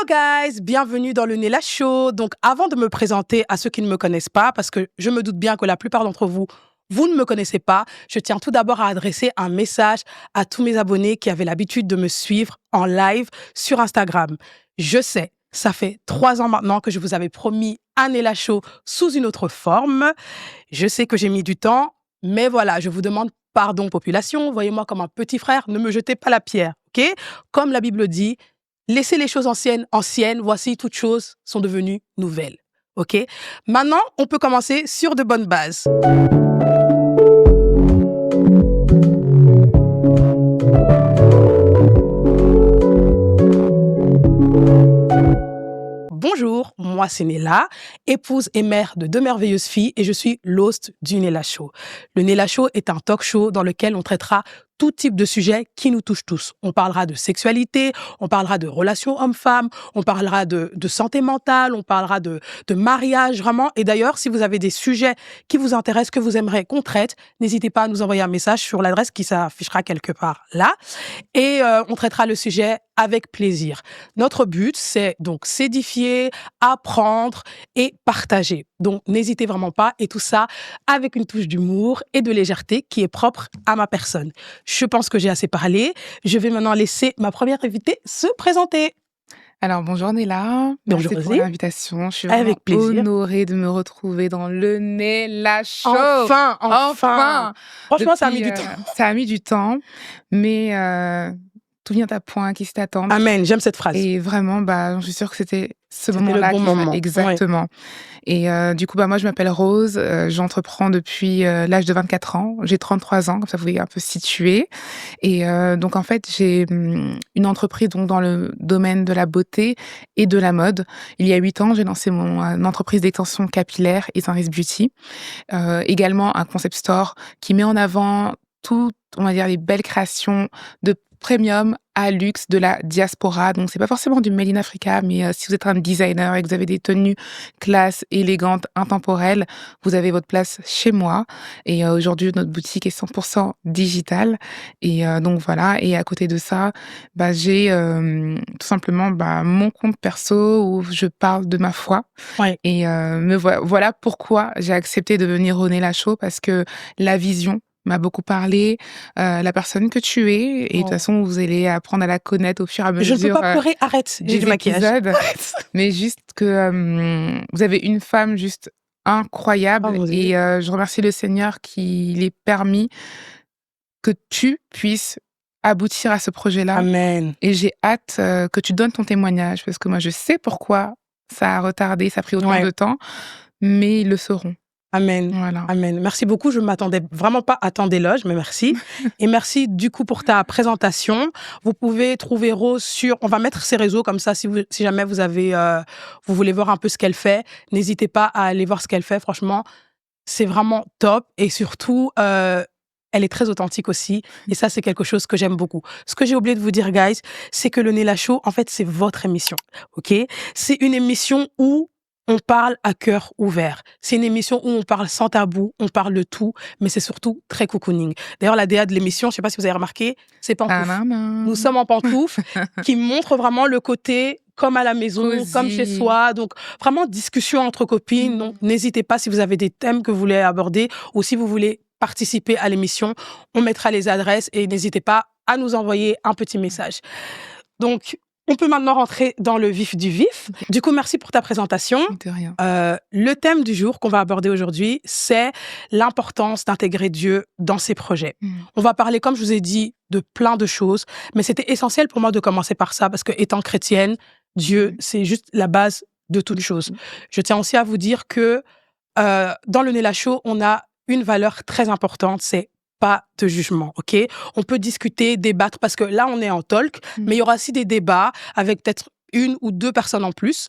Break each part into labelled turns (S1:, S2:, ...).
S1: Hello guys, bienvenue dans le Nella Show. Donc avant de me présenter à ceux qui ne me connaissent pas, parce que je me doute bien que la plupart d'entre vous, vous ne me connaissez pas, je tiens tout d'abord à adresser un message à tous mes abonnés qui avaient l'habitude de me suivre en live sur Instagram. Je sais, ça fait 3 ans maintenant que je vous avais promis un Nella Show sous une autre forme. Je sais que j'ai mis du temps, mais voilà, je vous demande pardon population, voyez-moi comme un petit frère, ne me jetez pas la pierre, ok? Comme la Bible dit, laissez les choses anciennes, voici toutes choses sont devenues nouvelles. OK? Maintenant, on peut commencer sur de bonnes bases. Bonjour, moi c'est Nella, épouse et mère de 2 merveilleuses filles et je suis l'host du Nella Show. Le Nella Show est un talk show dans lequel on traitera tout type de sujets qui nous touchent tous. On parlera de sexualité, on parlera de relations hommes-femmes, on parlera de santé mentale, on parlera de mariage vraiment. Et d'ailleurs, si vous avez des sujets qui vous intéressent, que vous aimeriez qu'on traite, n'hésitez pas à nous envoyer un message sur l'adresse qui s'affichera quelque part là. Et on traitera le sujet avec plaisir. Notre but, c'est donc s'édifier, apprendre et partager. Donc, n'hésitez vraiment pas. Et tout ça avec une touche d'humour et de légèreté qui est propre à ma personne. Je pense que j'ai assez parlé. Je vais maintenant laisser ma première invitée se présenter.
S2: Alors, bonjour Nella.
S1: Bonjour
S2: Merci pour
S1: Rosée.
S2: l'invitation. Je suis vraiment
S1: Avec plaisir.
S2: honorée de me retrouver dans le Nella Show.
S1: Enfin. Franchement, ça a mis du temps.
S2: Ça a mis du temps, mais tout vient à point, qui s'attend.
S1: Amen, j'aime cette phrase.
S2: Et vraiment, je suis sûre que c'était ce
S1: C'était
S2: moment-là.
S1: le bon moment.
S2: Exactement. Et du coup, moi, je m'appelle Rose. J'entreprends depuis l'âge de 24 ans. J'ai 33 ans, comme ça vous pouvez un peu situer. Et donc, en fait, j'ai une entreprise donc, dans le domaine de la beauté et de la mode. Il y a 8 ans, j'ai lancé mon entreprise d'extension capillaire, Iris Beauty. Également, un concept store qui met en avant toutes, on va dire, les belles créations de premium à luxe de la diaspora. Donc, c'est pas forcément du Made in Africa, mais si vous êtes un designer et que vous avez des tenues classe, élégantes, intemporelles, vous avez votre place chez moi. Et aujourd'hui, notre boutique est 100% digitale. Et donc, voilà. Et à côté de ça, j'ai tout simplement mon compte perso où je parle de ma foi.
S1: Ouais.
S2: Et voilà pourquoi j'ai accepté de venir au Nella Show, parce que la vision m'a beaucoup parlé, la personne que tu es, et de toute façon, vous allez apprendre à la connaître au fur et à mesure.
S1: Je ne peux pas pleurer, arrête, j'ai du maquillage.
S2: Mais juste que vous avez une femme juste incroyable, et je remercie le Seigneur qui l'ait permis que tu puisses aboutir à ce projet-là.
S1: Amen.
S2: Et j'ai hâte que tu donnes ton témoignage, parce que moi, je sais pourquoi ça a retardé, ça a pris autant de temps, mais ils le sauront.
S1: Amen.
S2: Voilà.
S1: Amen. Merci beaucoup. Je ne m'attendais vraiment pas à tant d'éloges, mais merci. Et merci du coup pour ta présentation. Vous pouvez trouver Rose sur... On va mettre ses réseaux comme ça, si jamais vous avez, vous voulez voir un peu ce qu'elle fait, n'hésitez pas à aller voir ce qu'elle fait. Franchement, c'est vraiment top. Et surtout, elle est très authentique aussi. Et ça, c'est quelque chose que j'aime beaucoup. Ce que j'ai oublié de vous dire, guys, c'est que le Nella Show, en fait, c'est votre émission. OK? C'est une émission où on parle à cœur ouvert. C'est une émission où on parle sans tabou, on parle de tout, mais c'est surtout très cocooning. D'ailleurs, la DA de l'émission, je ne sais pas si vous avez remarqué, c'est pantoufles. Nous sommes en pantoufles, qui montre vraiment le côté comme à la maison, comme chez soi. Donc, vraiment, discussion entre copines. Donc, n'hésitez pas si vous avez des thèmes que vous voulez aborder ou si vous voulez participer à l'émission. On mettra les adresses et n'hésitez pas à nous envoyer un petit message. Donc, on peut maintenant rentrer dans le vif du vif. Du coup, merci pour ta présentation.
S2: De rien.
S1: Le thème du jour qu'on va aborder aujourd'hui, c'est l'importance d'intégrer Dieu dans ses projets. On va parler, comme je vous ai dit, de plein de choses, mais c'était essentiel pour moi de commencer par ça, parce que étant chrétienne, Dieu, c'est juste la base de toute chose. Je tiens aussi à vous dire que dans le Nella Show, on a une valeur très importante, c'est pas de jugement, ok? On peut discuter, débattre, parce que là, on est en talk, mais il y aura aussi des débats avec peut-être 1 ou 2 personnes en plus.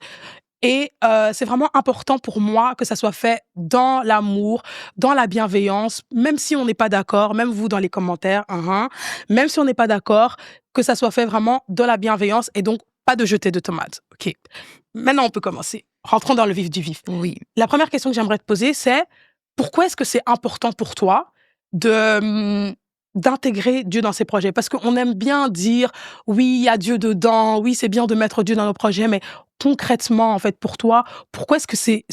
S1: Et c'est vraiment important pour moi que ça soit fait dans l'amour, dans la bienveillance, même si on n'est pas d'accord, même vous dans les commentaires, même si on n'est pas d'accord, que ça soit fait vraiment dans la bienveillance et donc pas de jeter de tomates, ok? Maintenant, on peut commencer. Rentrons dans le vif du vif.
S2: Oui.
S1: La première question que j'aimerais te poser, c'est pourquoi est-ce que c'est important pour toi de d'intégrer Dieu dans ses projets? Parce qu'on aime bien dire: «Oui, il y a Dieu dedans, oui, c'est bien de mettre Dieu dans nos projets», mais concrètement, en fait, pour toi, pourquoi est-ce que c'est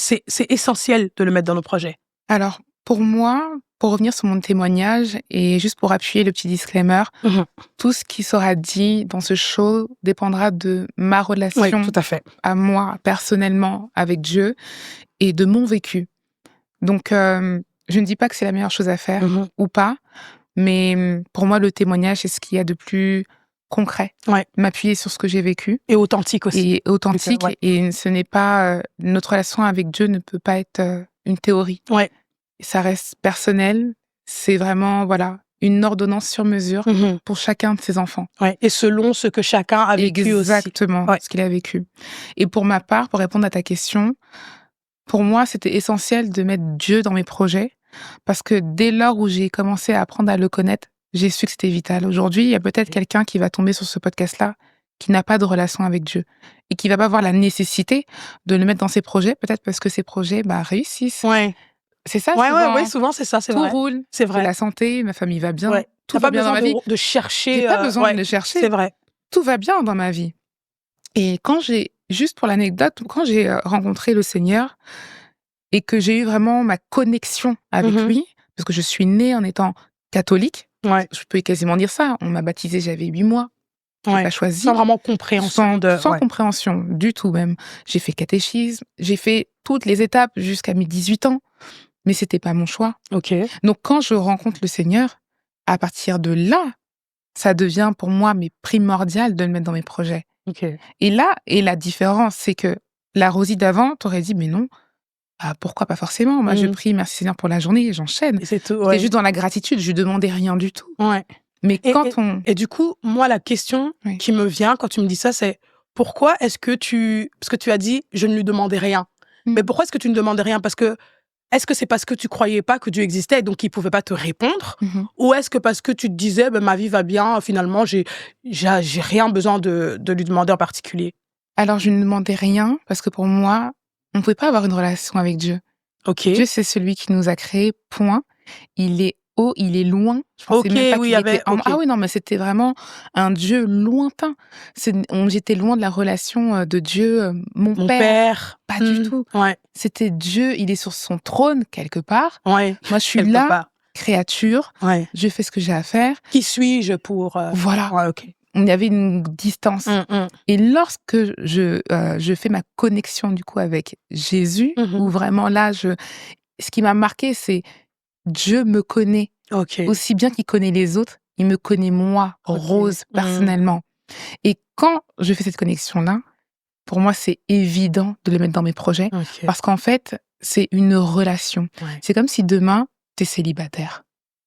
S1: essentiel de le mettre dans nos projets?
S2: Alors, pour moi, pour revenir sur mon témoignage et juste pour appuyer le petit disclaimer,
S1: Mmh.
S2: tout ce qui sera dit dans ce show dépendra de ma
S1: Oui,
S2: relation
S1: tout à fait.
S2: à moi, personnellement, avec Dieu et de mon vécu. Donc, je ne dis pas que c'est la meilleure chose à faire
S1: Mmh.
S2: ou pas, mais pour moi, le témoignage, c'est ce qu'il y a de plus concret.
S1: Ouais,
S2: M'appuyer sur ce que j'ai vécu
S1: et authentique aussi,
S2: et
S1: vu que
S2: authentique
S1: ouais.
S2: et ce n'est pas, notre relation avec Dieu ne peut pas être, une théorie.
S1: Ouais.
S2: Ça reste personnel, c'est vraiment, voilà, une ordonnance sur mesure
S1: Mmh.
S2: pour chacun de ses enfants.
S1: Ouais, et selon ce que chacun a vécu aussi.
S2: Exactement,
S1: Ouais.
S2: ce qu'il a vécu. Et pour ma part, pour répondre à ta question, pour moi, c'était essentiel de mettre Dieu dans mes projets parce que dès lors où j'ai commencé à apprendre à le connaître, j'ai su que c'était vital. Aujourd'hui, il y a peut-être quelqu'un qui va tomber sur ce podcast-là qui n'a pas de relation avec Dieu et qui va pas voir la nécessité de le mettre dans ses projets, peut-être parce que ses projets, bah, réussissent.
S1: Ouais.
S2: C'est ça
S1: Ouais, ouais, ouais,
S2: souvent.
S1: souvent c'est ça, c'est
S2: Tout
S1: vrai.
S2: roule,
S1: C'est
S2: j'ai
S1: vrai.
S2: la santé, ma famille va bien,
S1: Ouais.
S2: tout
S1: Tu
S2: va
S1: pas
S2: bien dans
S1: besoin
S2: ma vie.
S1: de
S2: J'ai
S1: chercher,
S2: pas besoin de
S1: ouais,
S2: le
S1: c'est
S2: chercher,
S1: vrai.
S2: tout va bien dans ma vie. Et quand j'ai juste pour l'anecdote, quand j'ai, rencontré le Seigneur et que j'ai eu vraiment ma connexion avec
S1: Mmh.
S2: lui, parce que je suis née en étant catholique,
S1: Ouais,
S2: je peux quasiment dire ça, on m'a baptisée, j'avais 8 mois, j'ai
S1: ouais.
S2: pas
S1: Sans
S2: choisi,
S1: vraiment compréhension de
S2: sans
S1: ouais.
S2: compréhension du tout même. J'ai fait catéchisme, j'ai fait toutes les étapes jusqu'à mes 18 ans, mais c'était pas mon choix.
S1: OK,
S2: Donc quand je rencontre le Seigneur, à partir de là, ça devient pour moi mais primordial de le mettre dans mes projets.
S1: OK.
S2: Et là et la différence, c'est que la Rosie d'avant, t'aurais dit: «Mais non, ah pourquoi pas forcément? Moi je
S1: Mmh.
S2: prie, merci Seigneur pour la journée et j'enchaîne».
S1: Et c'est tout,
S2: J'étais
S1: ouais.
S2: juste dans la gratitude, je lui demandais rien du tout.
S1: Ouais.
S2: Mais
S1: Et
S2: quand
S1: et
S2: on
S1: et du coup, moi, la question
S2: oui.
S1: qui me vient quand tu me dis ça, c'est pourquoi est-ce que parce que tu as dit: «Je ne lui demandais rien». Mais
S2: Mmh.
S1: pourquoi est-ce que tu ne demandais rien? Parce que est-ce que c'est parce que tu croyais pas que Dieu existait et donc il pouvait pas te répondre?
S2: Mmh mh.
S1: Ou est-ce que parce que tu te disais: «Bah, ma vie va bien, finalement, j'ai rien besoin de lui demander en particulier»?
S2: Alors je ne demandais rien parce que pour moi, on ne pouvait pas avoir une relation avec Dieu.
S1: OK.
S2: Dieu, c'est celui qui nous a créés, point. Il est haut, il est loin. Je pensais
S1: OK,
S2: même pas
S1: oui, il y
S2: qu'il était
S1: avait
S2: en
S1: OK.
S2: ah oui, non, mais c'était vraiment un Dieu lointain. J'étais loin de la relation, de Dieu, mon
S1: Mon
S2: père.
S1: père.
S2: Pas du
S1: Mmh.
S2: tout.
S1: Ouais,
S2: C'était Dieu, il est sur son trône quelque part.
S1: ouais,
S2: Moi, je suis
S1: quelque
S2: là,
S1: part.
S2: créature,
S1: Ouais.
S2: je fais ce que j'ai à faire.
S1: Qui suis-je pour,
S2: Voilà,
S1: ouais, OK.
S2: il y avait une distance
S1: Mmh mh.
S2: et lorsque je fais ma connexion du coup avec Jésus,
S1: Mmh
S2: où
S1: mh.
S2: vraiment là, ce qui m'a marqué, c'est Dieu me connaît
S1: OK,
S2: aussi bien qu'il connaît les autres, il me connaît moi,
S1: OK.
S2: Rose,
S1: Mmh.
S2: personnellement. Et quand je fais cette connexion-là, pour moi, c'est évident de le mettre dans mes projets
S1: OK.
S2: parce qu'en fait, c'est une relation.
S1: Ouais.
S2: C'est comme si demain, tu es célibataire,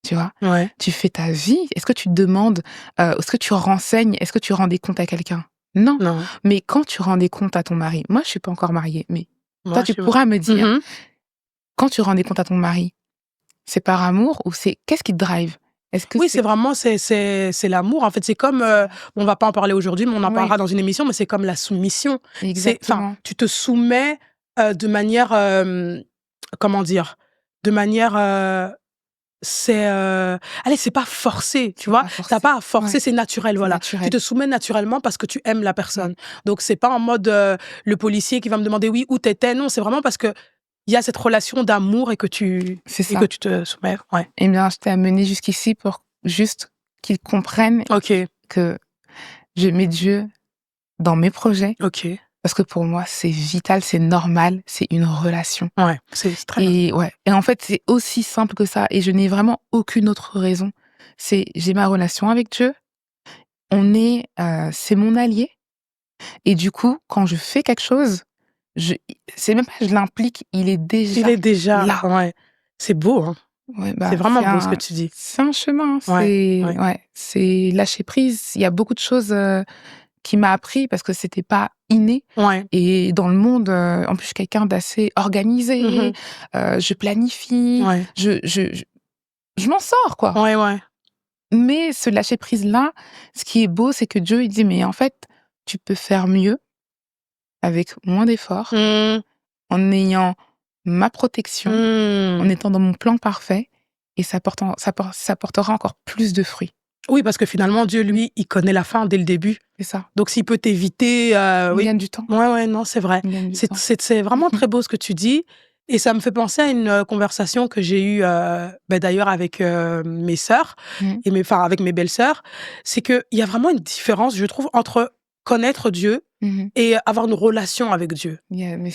S2: tu vois?
S1: Ouais.
S2: Tu fais ta vie. Est-ce que tu te demandes, est-ce que tu renseignes, est-ce que tu rends des comptes à quelqu'un? Non.
S1: Non,
S2: Mais quand tu rends des comptes à ton mari, moi, je suis pas encore mariée, mais toi,
S1: moi,
S2: tu
S1: je
S2: pourras me
S1: mmh
S2: dire,
S1: mh.
S2: quand tu rends des comptes à ton mari, c'est par amour ou c'est qu'est-ce qui te drive? Est-ce que
S1: Oui, c'est
S2: c'est
S1: vraiment c'est l'amour, en fait. C'est comme,
S2: c'est ça?
S1: on va pas en parler aujourd'hui, mais on en
S2: Oui,
S1: parlera dans une émission, mais c'est comme la soumission. C'est enfin,
S2: exactement.
S1: tu te soumets, de manière, comment dire? De manière, c'est, allez, c'est pas forcé, tu
S2: C'est
S1: vois?
S2: pas
S1: Tu as
S2: forcé.
S1: pas à forcer,
S2: Ouais,
S1: c'est naturel,
S2: c'est
S1: voilà. Tu
S2: naturel.
S1: te soumets naturellement parce que tu aimes la
S2: Ouais,
S1: personne. Donc c'est pas en mode, le policier qui va me demander: «Oui, où tu étais?» Non, c'est vraiment parce qu'il y a cette relation d'amour
S2: c'est
S1: et que
S2: ça.
S1: tu te soumets. Ouais.
S2: Eh bien, je t'ai amené jusqu'ici pour juste qu'ils comprennent
S1: OK,
S2: que je mets Dieu dans mes projets,
S1: OK.
S2: parce que pour moi, c'est vital, c'est normal, c'est une relation.
S1: Ouais, c'est très bien.
S2: Et ouais, et en fait, c'est aussi simple que ça et je n'ai vraiment aucune autre raison. C'est j'ai ma relation avec Dieu, c'est mon allié et du coup, quand je fais quelque chose, je c'est même pas je l'implique, il est
S1: Il
S2: déjà
S1: est déjà
S2: là.
S1: ouais, c'est beau, hein.
S2: Ouais,
S1: C'est
S2: bah,
S1: vraiment beau ce que tu dis.
S2: c'est un chemin,
S1: Ouais, ouais.
S2: c'est lâcher prise. Il y a beaucoup de choses, qui m'a appris parce que c'était pas inné
S1: Ouais.
S2: et dans le monde, en plus je suis quelqu'un d'assez
S1: Mmh
S2: organisé,
S1: mh.
S2: je planifie,
S1: Ouais.
S2: je m'en sors quoi.
S1: Ouais, ouais.
S2: Mais ce lâcher prise là, ce qui est beau, c'est que Dieu il dit: «Mais en fait, tu peux faire mieux avec moins d'efforts,
S1: Mmh.
S2: en ayant ma protection, en
S1: Mmh.
S2: étant dans mon plan parfait et ça portera encore plus de fruits.
S1: Oui, parce que finalement, Dieu, lui, il connaît la fin dès le début.
S2: C'est ça.
S1: Donc, s'il peut t'éviter,
S2: On
S1: oui.
S2: gagne du temps.
S1: Ouais, non, c'est vrai.
S2: On gagne du temps.
S1: C'est vraiment très beau ce que tu dis. Et ça me fait penser à une conversation que j'ai eue d'ailleurs avec mes sœurs,
S2: Mhm.
S1: avec mes belles-sœurs. C'est qu'il y a vraiment une différence, je trouve, entre connaître Dieu
S2: Mhm.
S1: et avoir une relation avec Dieu.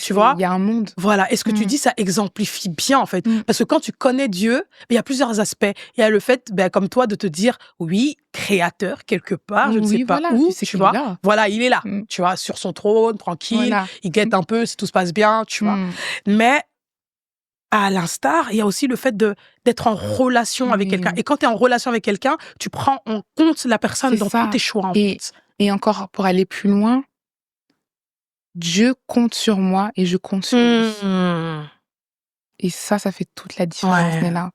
S1: Tu vois?
S2: Il y a un monde.
S1: Voilà. Et ce que tu
S2: Mhm.
S1: dis, ça exemplifie bien, en fait.
S2: Mhm.
S1: Parce que quand tu connais Dieu, il y a plusieurs aspects. Il y a le fait, comme toi, de te dire, oui, créateur, quelque part, je ne sais
S2: Oui,
S1: pas
S2: voilà,
S1: où,
S2: tu sais
S1: tu
S2: qu'il est
S1: vois.
S2: là.
S1: Voilà, il est là,
S2: Mhm.
S1: tu vois, sur son trône, tranquille.
S2: Voilà.
S1: Il guette un peu si tout se passe bien, tu vois.
S2: Mhm.
S1: Mais à l'instar, il y a aussi le fait d'être en relation avec quelqu'un.
S2: Oui.
S1: Et quand tu es en relation avec quelqu'un, tu prends en compte la personne
S2: C'est
S1: dans tous
S2: ça.
S1: tes choix, en
S2: Et,
S1: fait.
S2: et encore, pour aller plus loin, Dieu compte sur moi et je compte sur lui.
S1: Mmh.
S2: Et ça fait toute la différence,
S1: Ouais,
S2: Nella.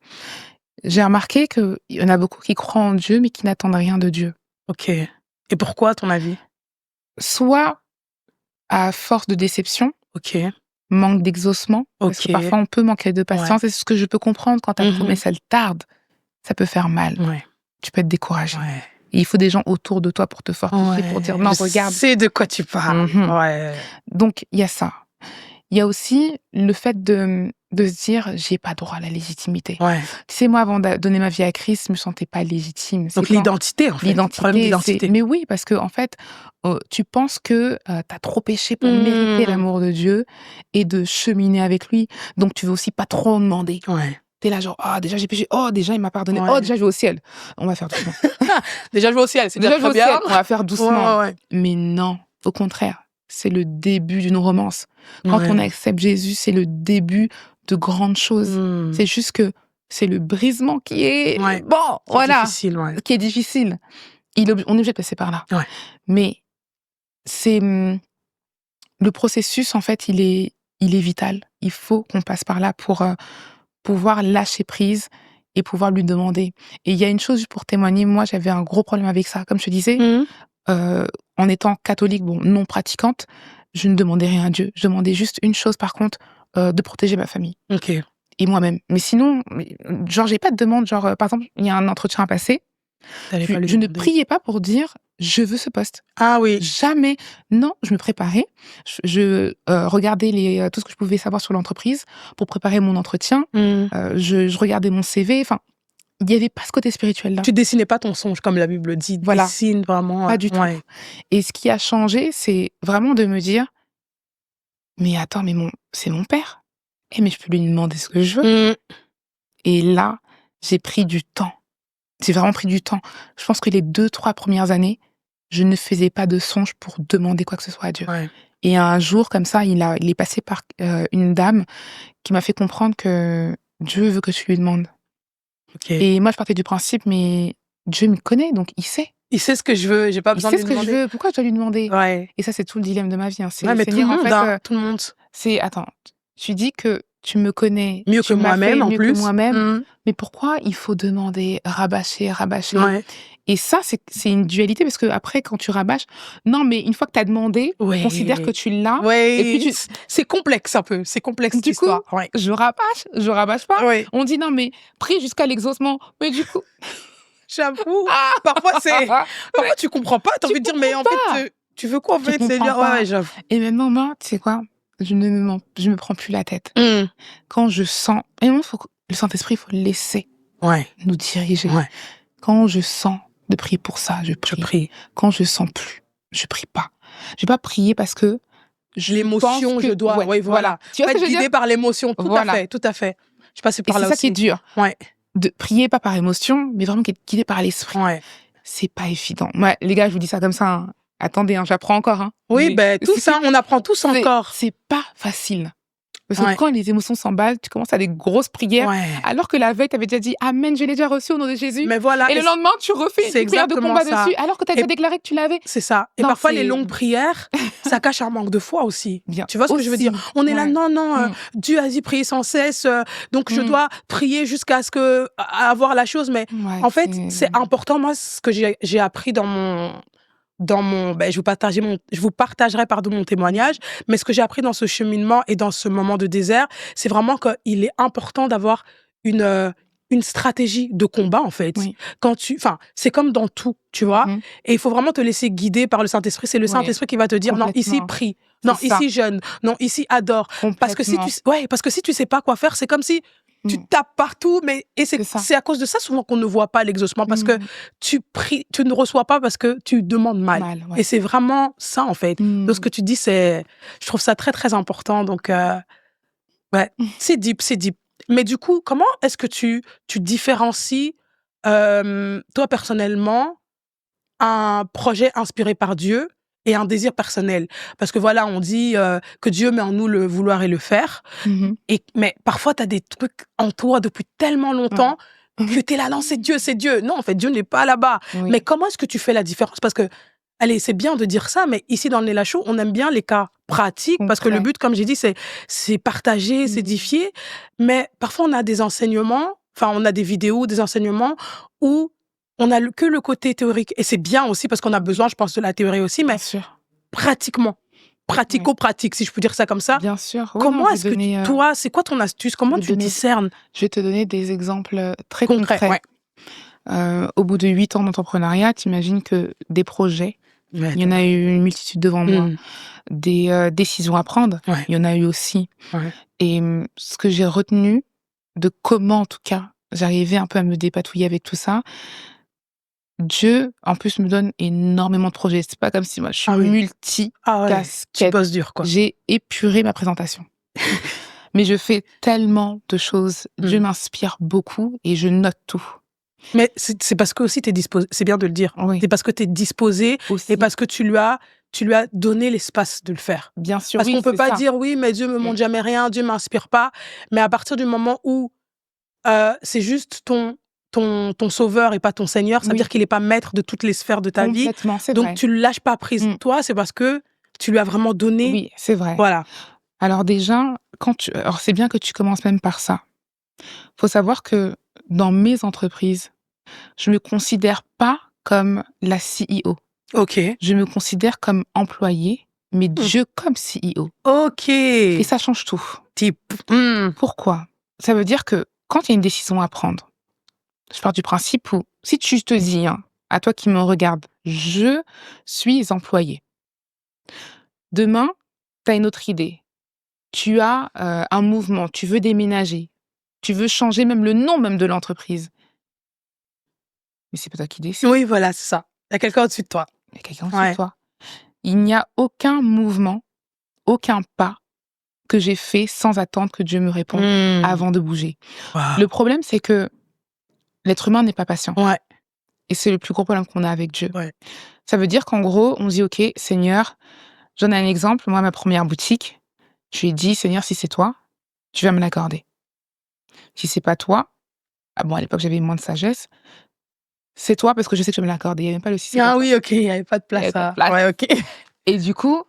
S2: J'ai remarqué qu'il y en a beaucoup qui croient en Dieu, mais qui n'attendent rien de Dieu.
S1: ok. Et pourquoi, à ton avis?
S2: Soit à force de déception,
S1: Ok,
S2: manque d'exaucement, parce que
S1: ok,
S2: parfois on peut manquer de
S1: ouais.
S2: patience, et c'est ce que je peux comprendre quand ta
S1: Mhm.
S2: promesse, elle tarde, ça peut faire mal.
S1: Ouais,
S2: Tu peux être découragé.
S1: ouais.
S2: Et il faut des gens autour de toi pour te fortifier, pour dire non,
S1: Je
S2: regarde.
S1: sais de quoi tu parles.
S2: Mhm.
S1: Ouais.
S2: Donc, il y a ça. Il y a aussi le fait de se dire, j'ai pas droit à la légitimité.
S1: Ouais.
S2: Tu sais, moi, avant de donner ma vie à Christ, je me sentais pas légitime.
S1: Donc
S2: C'est quand
S1: l'identité, en fait. Problème
S2: l'identité,
S1: d'identité.
S2: mais oui, parce que en fait, tu penses que tu as trop péché pour mériter
S1: Mmh.
S2: l'amour de Dieu et de cheminer avec lui. Donc, tu veux aussi pas trop en demander.
S1: Ouais.
S2: T'es là genre, ah, déjà j'ai péché, oh, déjà il m'a pardonné, oh,
S1: Ouais.
S2: déjà je vais au ciel. On va faire doucement.
S1: Déjà, je vais au ciel, c'est
S2: Déjà
S1: déjà
S2: je vais
S1: très
S2: au
S1: bien.
S2: ciel, on va faire doucement.
S1: Ouais.
S2: Mais non, au contraire, c'est le début d'une romance. Quand on
S1: Ouais.
S2: accepte Jésus, c'est le début de grandes choses.
S1: Mmh.
S2: C'est juste que c'est le brisement qui est,
S1: Ouais.
S2: bon,
S1: C'est
S2: voilà,
S1: difficile, ouais.
S2: qui est difficile. On est obligé de passer par là.
S1: Ouais.
S2: Mais c'est le processus, en fait, il est vital. Il faut qu'on passe par là pour pouvoir lâcher prise et pouvoir lui demander. Et il y a une chose pour témoigner, moi j'avais un gros problème avec ça. Comme je te disais,
S1: Mmh.
S2: en étant catholique, bon, non pratiquante, je ne demandais rien à Dieu. Je demandais juste une chose par contre, de protéger ma famille
S1: Ok.
S2: et moi-même. Mais sinon, genre j'ai pas de demande, genre par exemple, il y a un entretien à passer,
S1: T'allais pas lui
S2: je ne
S1: demander.
S2: priais pas pour dire: «Je veux ce poste».
S1: Ah oui.
S2: Jamais. Non, je me préparais. Je regardais tout ce que je pouvais savoir sur l'entreprise pour préparer mon entretien.
S1: Mmh.
S2: Je regardais mon CV. Enfin, il y avait pas ce côté spirituel-là.
S1: Tu dessinais pas ton songe, comme la Bible dit.
S2: Voilà.
S1: Dessine vraiment.
S2: Pas du tout.
S1: Ouais.
S2: Et ce qui a changé, c'est vraiment de me dire: «Mais attends, mais c'est mon père. Eh mais je peux lui demander ce que je veux».
S1: Mmh.
S2: Et là, j'ai pris du temps. J'ai vraiment pris du temps. Je pense que les 2-3 premières années, je ne faisais pas de songe pour demander quoi que ce soit à Dieu.
S1: Ouais.
S2: Et un jour, comme ça, il est passé par une dame qui m'a fait comprendre que Dieu veut que tu lui demandes.
S1: Ok.
S2: Et moi, je partais du principe, mais Dieu me connaît, donc il sait.
S1: Il sait ce que je veux. J'ai pas
S2: Il
S1: besoin
S2: sait
S1: de
S2: ce
S1: lui
S2: que je
S1: demander.
S2: veux. Pourquoi je dois lui demander?
S1: Ouais.
S2: Et ça, c'est tout le dilemme de ma vie. Hein. C'est
S1: Ouais, mais tout le
S2: Seigneur, en
S1: monde,
S2: fait,
S1: hein. Tout le monde.
S2: attends, tu dis que tu me connais,
S1: Mieux
S2: tu
S1: que
S2: m'as
S1: moi-même,
S2: fait
S1: en
S2: mieux que
S1: plus.
S2: moi-même,
S1: Mmh.
S2: mais pourquoi il faut demander, rabâcher?
S1: Ouais.
S2: Et ça, c'est une dualité parce que après, quand tu rabâches, non, mais une fois que tu as demandé,
S1: Ouais.
S2: considère que tu l'as. Et puis
S1: Ouais. C'est complexe un peu. C'est complexe cette
S2: du coup,
S1: histoire. Ouais.
S2: je rabâche pas.
S1: Ouais.
S2: On dit non, mais prie jusqu'à l'exaucement. Mais du coup,
S1: J'avoue. Parfois, parfois, tu comprends pas. T'as
S2: Tu
S1: envie de dire, mais en
S2: comprends pas.
S1: fait, tu veux quoi, en
S2: Tu
S1: fait?
S2: comprends
S1: Seigneur?
S2: pas.
S1: Ouais, j'avoue.
S2: Et maintenant, moi, tu sais quoi? Je me prends plus la tête.
S1: Mmh.
S2: Quand je sens, et moi, le Saint-Esprit, il faut le laisser
S1: Ouais.
S2: nous diriger.
S1: Ouais.
S2: Quand je sens de prier pour ça, je
S1: Je
S2: prie.
S1: prie.
S2: Quand je sens plus, je prie pas. Je vais pas prier parce que
S1: L'émotion,
S2: pense que
S1: je dois.
S2: ouais,
S1: Oui, voilà.
S2: Tu vois
S1: Pas
S2: ce que
S1: être
S2: je veux dire?
S1: guidé par l'émotion. Tout à
S2: Voilà.
S1: fait, tout à fait. Je suis passée
S2: Et
S1: par
S2: c'est
S1: là
S2: ça qui est
S1: aussi.
S2: dur.
S1: Ouais.
S2: De prier pas par émotion, mais vraiment être guidé par l'esprit.
S1: Ouais.
S2: C'est pas évident. Moi, les gars, je vous dis ça comme ça. Hein. Attendez, hein, j'apprends encore. Hein.
S1: Oui,
S2: Mais
S1: ben, tout ça, on apprend tous encore.
S2: c'est pas facile. Parce que
S1: Ouais.
S2: quand les émotions s'emballent, tu commences à des grosses prières,
S1: Ouais.
S2: alors que la veille, tu avais déjà dit Amen, je l'ai déjà reçu au nom de Jésus.
S1: Mais voilà.
S2: Et le lendemain, tu refais
S1: c'est
S2: une prière de
S1: exactement
S2: combat
S1: ça.
S2: dessus, alors que tu as
S1: Et-
S2: déjà déclaré que tu l'avais.
S1: C'est ça. Et
S2: Non,
S1: parfois,
S2: c'est-
S1: les longues prières, ça cache un manque de foi aussi.
S2: Bien.
S1: Tu vois ce que je veux
S2: Aussi.
S1: dire? On est là,
S2: Ouais.
S1: non,
S2: Mm.
S1: Dieu a dit prier sans cesse, donc je
S2: Mm.
S1: dois prier jusqu'à ce que avoir la chose. Mais
S2: Ouais,
S1: en fait, c'est important. Moi, ce que j'ai appris je vous partagerai mon témoignage, mais ce que j'ai appris dans ce cheminement et dans ce moment de désert, c'est vraiment qu'il est important d'avoir une une stratégie de combat, en fait.
S2: Oui.
S1: Enfin, c'est comme dans tout, tu vois.
S2: Mmh.
S1: Et il faut vraiment te laisser guider par le Saint-Esprit. C'est le
S2: Oui,
S1: Saint-Esprit qui va te dire, non, ici,
S2: complètement.
S1: prie.
S2: C'est
S1: Non,
S2: ça,
S1: ici, jeûne. Non, ici, adore. Parce que
S2: complètement.
S1: parce que si tu sais pas quoi faire, c'est comme si tu
S2: Mmh.
S1: tapes partout, et
S2: C'est ça.
S1: c'est à cause de ça souvent qu'on ne voit pas l'exaucement, parce que
S2: Mmh.
S1: tu pries, tu ne reçois pas parce que tu demandes mal.
S2: Mal,
S1: Et
S2: ouais.
S1: c'est vraiment ça, en fait. Donc, ce
S2: Mmh.
S1: que tu dis, je trouve ça très, très important. Donc, ouais, c'est deep, c'est deep. Mais du coup, comment est-ce que tu différencies, toi, personnellement, un projet inspiré par Dieu et un désir personnel? Parce que voilà, on dit, que Dieu met en nous le vouloir et le faire.
S2: Mmh.
S1: Mais parfois, tu as des trucs en toi depuis tellement
S2: Ouais.
S1: longtemps que tu es là: «Non, c'est Dieu, c'est Dieu». Non, en fait, Dieu n'est pas là-bas.
S2: Oui.
S1: Mais comment est-ce que tu fais la différence? Parce que, allez, c'est bien de dire ça, mais ici, dans le Nella Show, on aime bien les cas pratiques, parce que le
S2: Concret.
S1: but, comme j'ai dit, c'est partager, c'est
S2: Mmh.
S1: édifier. Mais parfois, on a des enseignements, enfin, on a des vidéos, des enseignements où on a que le côté théorique. Et c'est bien aussi parce qu'on a besoin, je pense, de la théorie aussi,
S2: Bien
S1: mais
S2: sûr.
S1: pratiquement,
S2: Oui.
S1: pratico-pratique, si je peux dire ça comme ça.
S2: Bien sûr. Oui, non,
S1: Comment est-ce que toi, c'est quoi ton astuce? Comment
S2: je vais
S1: tu
S2: donner
S1: discernes?
S2: je vais te donner des exemples, très
S1: Concret,
S2: concrets.
S1: ouais.
S2: Au bout de 8 ans d'entrepreneuriat, tu imagines que des projets,
S1: Ouais,
S2: il y en a eu une multitude devant moi.
S1: Mmh.
S2: Des, décisions à prendre,
S1: Ouais,
S2: il y en a eu aussi.
S1: ouais.
S2: Et ce que j'ai retenu de comment, en tout cas, j'arrivais un peu à me dépatouiller avec tout ça, Dieu, en plus, me donne énormément de projets. C'est pas comme si moi, je suis
S1: Ah oui. Ah ouais, tu
S2: multi-casquette.
S1: bosses dur, quoi.
S2: J'ai épuré ma présentation. Mais je fais tellement de choses. Dieu
S1: Mmh.
S2: m'inspire beaucoup et je note tout.
S1: Mais c'est parce que aussi tu es disposée, c'est bien de le dire.
S2: Oui,
S1: C'est parce que tu es disposée et
S2: aussi.
S1: parce que tu lui as donné l'espace de le faire.
S2: Bien sûr,
S1: Parce
S2: oui,
S1: qu'on peut
S2: c'est
S1: pas
S2: ça.
S1: dire: «Oui, mais Dieu me
S2: Mmh.
S1: montre jamais rien, Dieu m'inspire pas». Mais à partir du moment où, c'est juste ton sauveur et pas ton Seigneur, ça veut dire
S2: Oui,
S1: qu'il est pas maître de toutes les sphères de ta vie.
S2: complètement, c'est
S1: Donc
S2: vrai.
S1: tu lâches pas prise.
S2: Mmh.
S1: Toi, c'est parce que tu lui as vraiment donné,
S2: Oui, c'est vrai.
S1: voilà.
S2: Alors déjà, alors c'est bien que tu commences même par ça. Faut savoir que dans mes entreprises, je me considère pas comme la CEO.
S1: OK.
S2: Je me considère comme employée, mais
S1: Mmh.
S2: Dieu comme CEO. Et
S1: OK.
S2: ça change tout.
S1: Type. Mmh.
S2: Pourquoi? Ça veut dire que quand il y a une décision à prendre, je pars du principe où si tu te dis, hein, à toi qui me regarde, je suis employée. Demain, tu as une autre idée. Tu as un mouvement, tu veux déménager, tu veux changer même le nom même de l'entreprise. Mais c'est pas toi qui décides,
S1: Oui, voilà, c'est ça. Il y a quelqu'un au-dessus de toi.
S2: il y a quelqu'un au-dessus de
S1: Ouais.
S2: toi. Il n'y a aucun mouvement, aucun pas que j'ai fait sans attendre que Dieu me réponde
S1: Mmh.
S2: avant de bouger. Le
S1: Waouh.
S2: problème, c'est que l'être humain n'est pas patient.
S1: Ouais,
S2: Et c'est le plus gros problème qu'on a avec Dieu.
S1: ouais.
S2: Ça veut dire qu'en gros, on dit: «OK, Seigneur», je donne un exemple, moi, ma première boutique, je lui ai dit: «Seigneur, si c'est toi, tu vas me l'accorder. Si c'est pas toi», ah bon, à l'époque, j'avais moins de sagesse, «c'est toi parce que je sais que tu vas me l'accorder». Il y avait même pas le «si c'est pas
S1: Ah
S2: toi».
S1: oui, OK, il y avait pas de
S2: Il y avait
S1: place
S2: pas de
S1: à
S2: place.
S1: ouais, OK.
S2: Et du coup,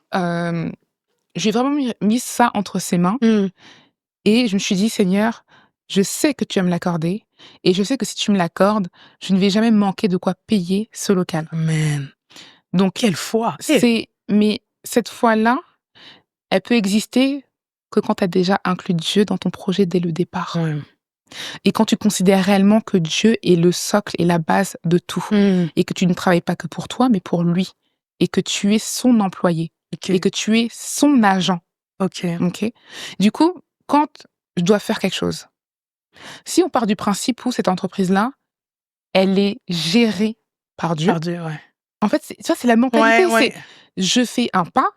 S2: j'ai vraiment mis ça entre ses mains
S1: Mmh.
S2: et je me suis dit: «Seigneur, je sais que tu vas me l'accorder et je sais que si tu me l'accordes, je ne vais jamais manquer de quoi payer ce local».
S1: Amen.
S2: Donc
S1: Quelle foi! Eh!
S2: mais cette foi-là, elle peut exister que quand tu as déjà inclus Dieu dans ton projet dès le départ
S1: Ouais.
S2: et quand tu considères réellement que Dieu est le socle et la base de tout
S1: Mmh.
S2: et que tu ne travailles pas que pour toi, mais pour lui et que tu es son employé et
S1: OK,
S2: que tu es son agent,
S1: OK.
S2: OK? Du coup, quand je dois faire quelque chose, si on part du principe où cette entreprise-là, elle est gérée par Dieu,
S1: Par Dieu, ouais.
S2: en fait, c'est la
S1: Ouais,
S2: mentalité, c'est
S1: ouais.
S2: je fais un pas,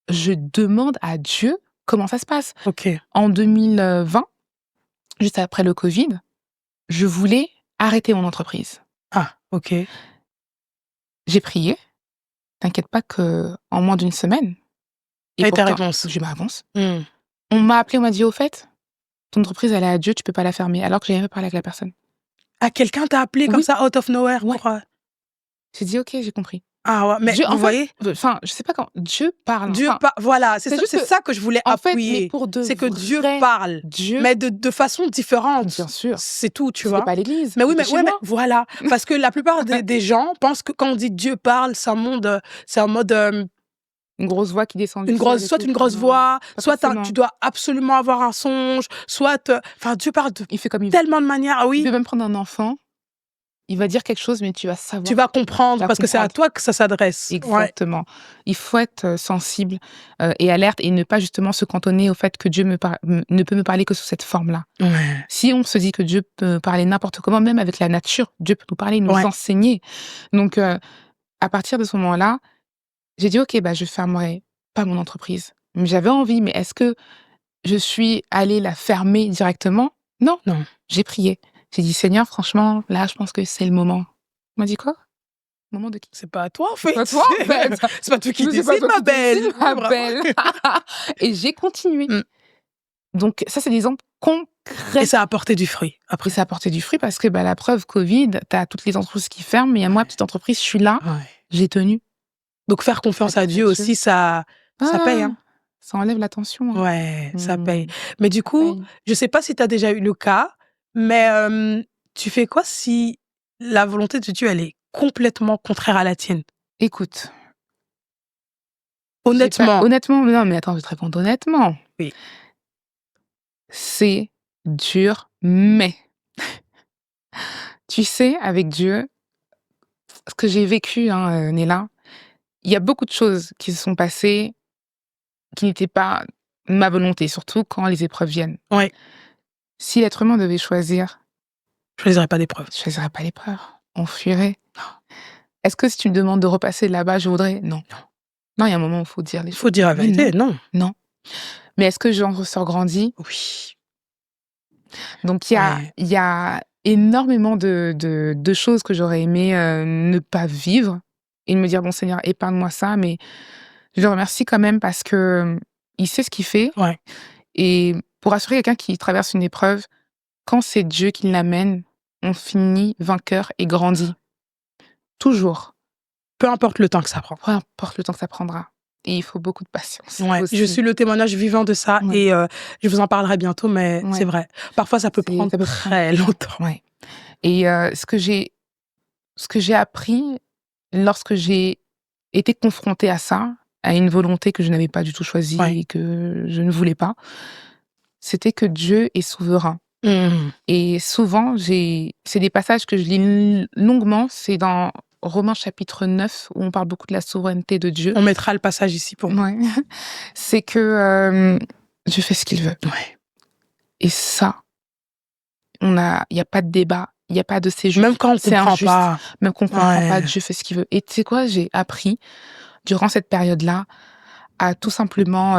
S2: je demande à Dieu comment ça se passe.
S1: OK.
S2: En 2020, juste après le Covid, je voulais arrêter mon entreprise.
S1: Ah, OK.
S2: J'ai prié, t'inquiète pas que en moins d'une semaine et
S1: Et ta
S2: pourtant
S1: réponse?
S2: j'ai ma réponse.
S1: Mmh.
S2: On m'a appelé, on m'a dit: «Au fait, ton entreprise elle est à Dieu, tu peux pas la fermer», alors que j'ai même pas parlé avec la personne.
S1: Ah, quelqu'un t'a appelé comme
S2: Oui,
S1: ça out of nowhere
S2: ouais.
S1: pour,
S2: J'ai dit: «OK, j'ai compris».
S1: ah ouais, mais
S2: Dieu en
S1: vous
S2: fait,
S1: voyez?
S2: enfin, je sais pas quand Dieu parle,
S1: Dieu
S2: enfin,
S1: pa voilà, c'est
S2: c'est
S1: ça
S2: juste
S1: c'est
S2: que
S1: ça que je voulais
S2: en fait, mais
S1: appuyer.
S2: pour de
S1: C'est que Dieu
S2: vrai
S1: parle,
S2: Dieu,
S1: mais de façon différente.
S2: bien sûr,
S1: C'est tout, tu
S2: c'était
S1: vois?
S2: pas à l'église,
S1: Mais
S2: on
S1: oui,
S2: était
S1: mais
S2: chez
S1: ouais, mais
S2: moi.
S1: voilà, parce que la plupart des gens pensent que quand on dit Dieu parle, c'est un monde, c'est un mode,
S2: Une grosse voix qui descend du
S1: Une
S2: ciel
S1: grosse,
S2: et
S1: soit
S2: tout.
S1: une grosse
S2: Non,
S1: voix,
S2: pas
S1: soit tu
S2: forcément.
S1: dois absolument avoir un songe, soit, enfin, Dieu parle de
S2: Il fait comme il veut.
S1: tellement de manières. Ah
S2: Il
S1: oui,
S2: peut même prendre un enfant, il va dire quelque chose, mais tu vas
S1: tu
S2: savoir,
S1: vas
S2: tu
S1: comprendre
S2: vas
S1: parce que c'est à
S2: comprendre.
S1: toi que ça s'adresse. Ouais.
S2: Exactement. Il faut être, sensible, et alerte et ne pas justement se cantonner au fait que Dieu ne peut me parler que sous cette forme-là.
S1: Ouais.
S2: Si on se dit que Dieu peut parler n'importe comment, même avec la nature, Dieu peut nous parler, nous
S1: Ouais.
S2: enseigner. Donc, à partir de ce moment-là, j'ai dit: «OK, bah, je fermerai pas mon entreprise». Mais j'avais envie, mais est-ce que je suis allée la fermer directement? Non,
S1: Non,
S2: j'ai prié. J'ai dit: «Seigneur, franchement, là, je pense que c'est le moment». Il m'a dit: «Quoi? Moment de qui?»
S1: c'est pas à toi, en
S2: «C'est
S1: fait.
S2: pas toi, en fait.
S1: C'est pas toi qui
S2: Mais c'est pas
S1: décide,
S2: toi
S1: ma
S2: qui décides,
S1: belle.
S2: ma
S1: Ouais, vraiment.
S2: belle». Et j'ai continué.
S1: Mmh.
S2: Donc ça, c'est des exemples
S1: Et
S2: concrets
S1: ça a apporté du fruit,
S2: et
S1: après.
S2: ça a porté du fruit parce que, bah, la preuve covid, tu as toutes les entreprises qui ferment, mais il y a moi, petite entreprise, je suis là,
S1: Ouais.
S2: j'ai tenu
S1: Donc faire confiance à
S2: grâce à
S1: Dieu
S2: Dieu.
S1: aussi, ça paye,
S2: Ah!
S1: hein.
S2: Ça enlève la tension, hein.
S1: Ouais, ça paye.
S2: Mmh.
S1: Mais du
S2: Ça
S1: coup,
S2: paye.
S1: je sais pas si tu as déjà eu le cas, mais tu fais quoi si la volonté de Dieu, elle est complètement contraire à la tienne?
S2: Écoute, j'ai pas
S1: Honnêtement.
S2: honnêtement, non, mais attends, je vais te répondre honnêtement.
S1: Oui.
S2: C'est dur, mais tu sais, avec Dieu, ce que j'ai vécu, hein, Néla, il y a beaucoup de choses qui se sont passées qui n'étaient pas ma volonté, surtout quand les épreuves viennent.
S1: Ouais,
S2: Si l'être humain devait choisir,
S1: je choisirais pas d'épreuve.
S2: je choisirais pas les peurs, on fuirait. Est-ce que si tu me demandes de repasser là-bas, je voudrais? Non. Non, il y a un moment où il faut dire les
S1: Il faut
S2: choses.
S1: dire la
S2: Mais
S1: vérité,
S2: non,
S1: non.
S2: non. Mais est-ce que j'en ressors grandie?
S1: Oui.
S2: Donc
S1: Ouais.
S2: il y a énormément de choses que j'aurais aimé, ne pas vivre et me dire: «Bon Seigneur, épargne-moi ça», mais je le remercie quand même parce que, il sait ce qu'il fait
S1: Ouais.
S2: et pour rassurer quelqu'un qui traverse une épreuve, quand c'est Dieu qui l'amène, on finit vainqueur et grandit. Toujours,
S1: Peu importe le temps que ça prend.
S2: peu importe le temps que ça prendra et il faut beaucoup de patience
S1: Ouais, je
S2: aussi.
S1: suis le témoignage vivant de ça
S2: Ouais,
S1: et je vous en parlerai bientôt, mais c'est
S2: ouais,
S1: vrai. Parfois, ça peut
S2: c'est
S1: prendre
S2: ça peut prendre
S1: très
S2: du temps.
S1: longtemps.
S2: Ouais et ce que j'ai appris lorsque j'ai été confrontée à ça, à une volonté que je n'avais pas du tout choisie
S1: Ouais.
S2: et que je ne voulais pas, c'était que Dieu est souverain.
S1: Mmh.
S2: Et souvent, c'est des passages que je lis longuement, c'est dans Romains chapitre 9 où on parle beaucoup de la souveraineté de Dieu.
S1: On mettra le passage ici pour vous.
S2: Ouais. C'est que, Dieu fait ce qu'il veut
S1: Ouais.
S2: et ça, il y a pas de débat, il y a pas de c'est
S1: Même
S2: juste,
S1: quand on
S2: c'est
S1: comprend
S2: injuste,
S1: pas.
S2: même qu'on comprend pas,
S1: Ouais.
S2: Dieu fait ce qu'il veut et tu sais quoi? J'ai appris durant cette période-là à tout simplement,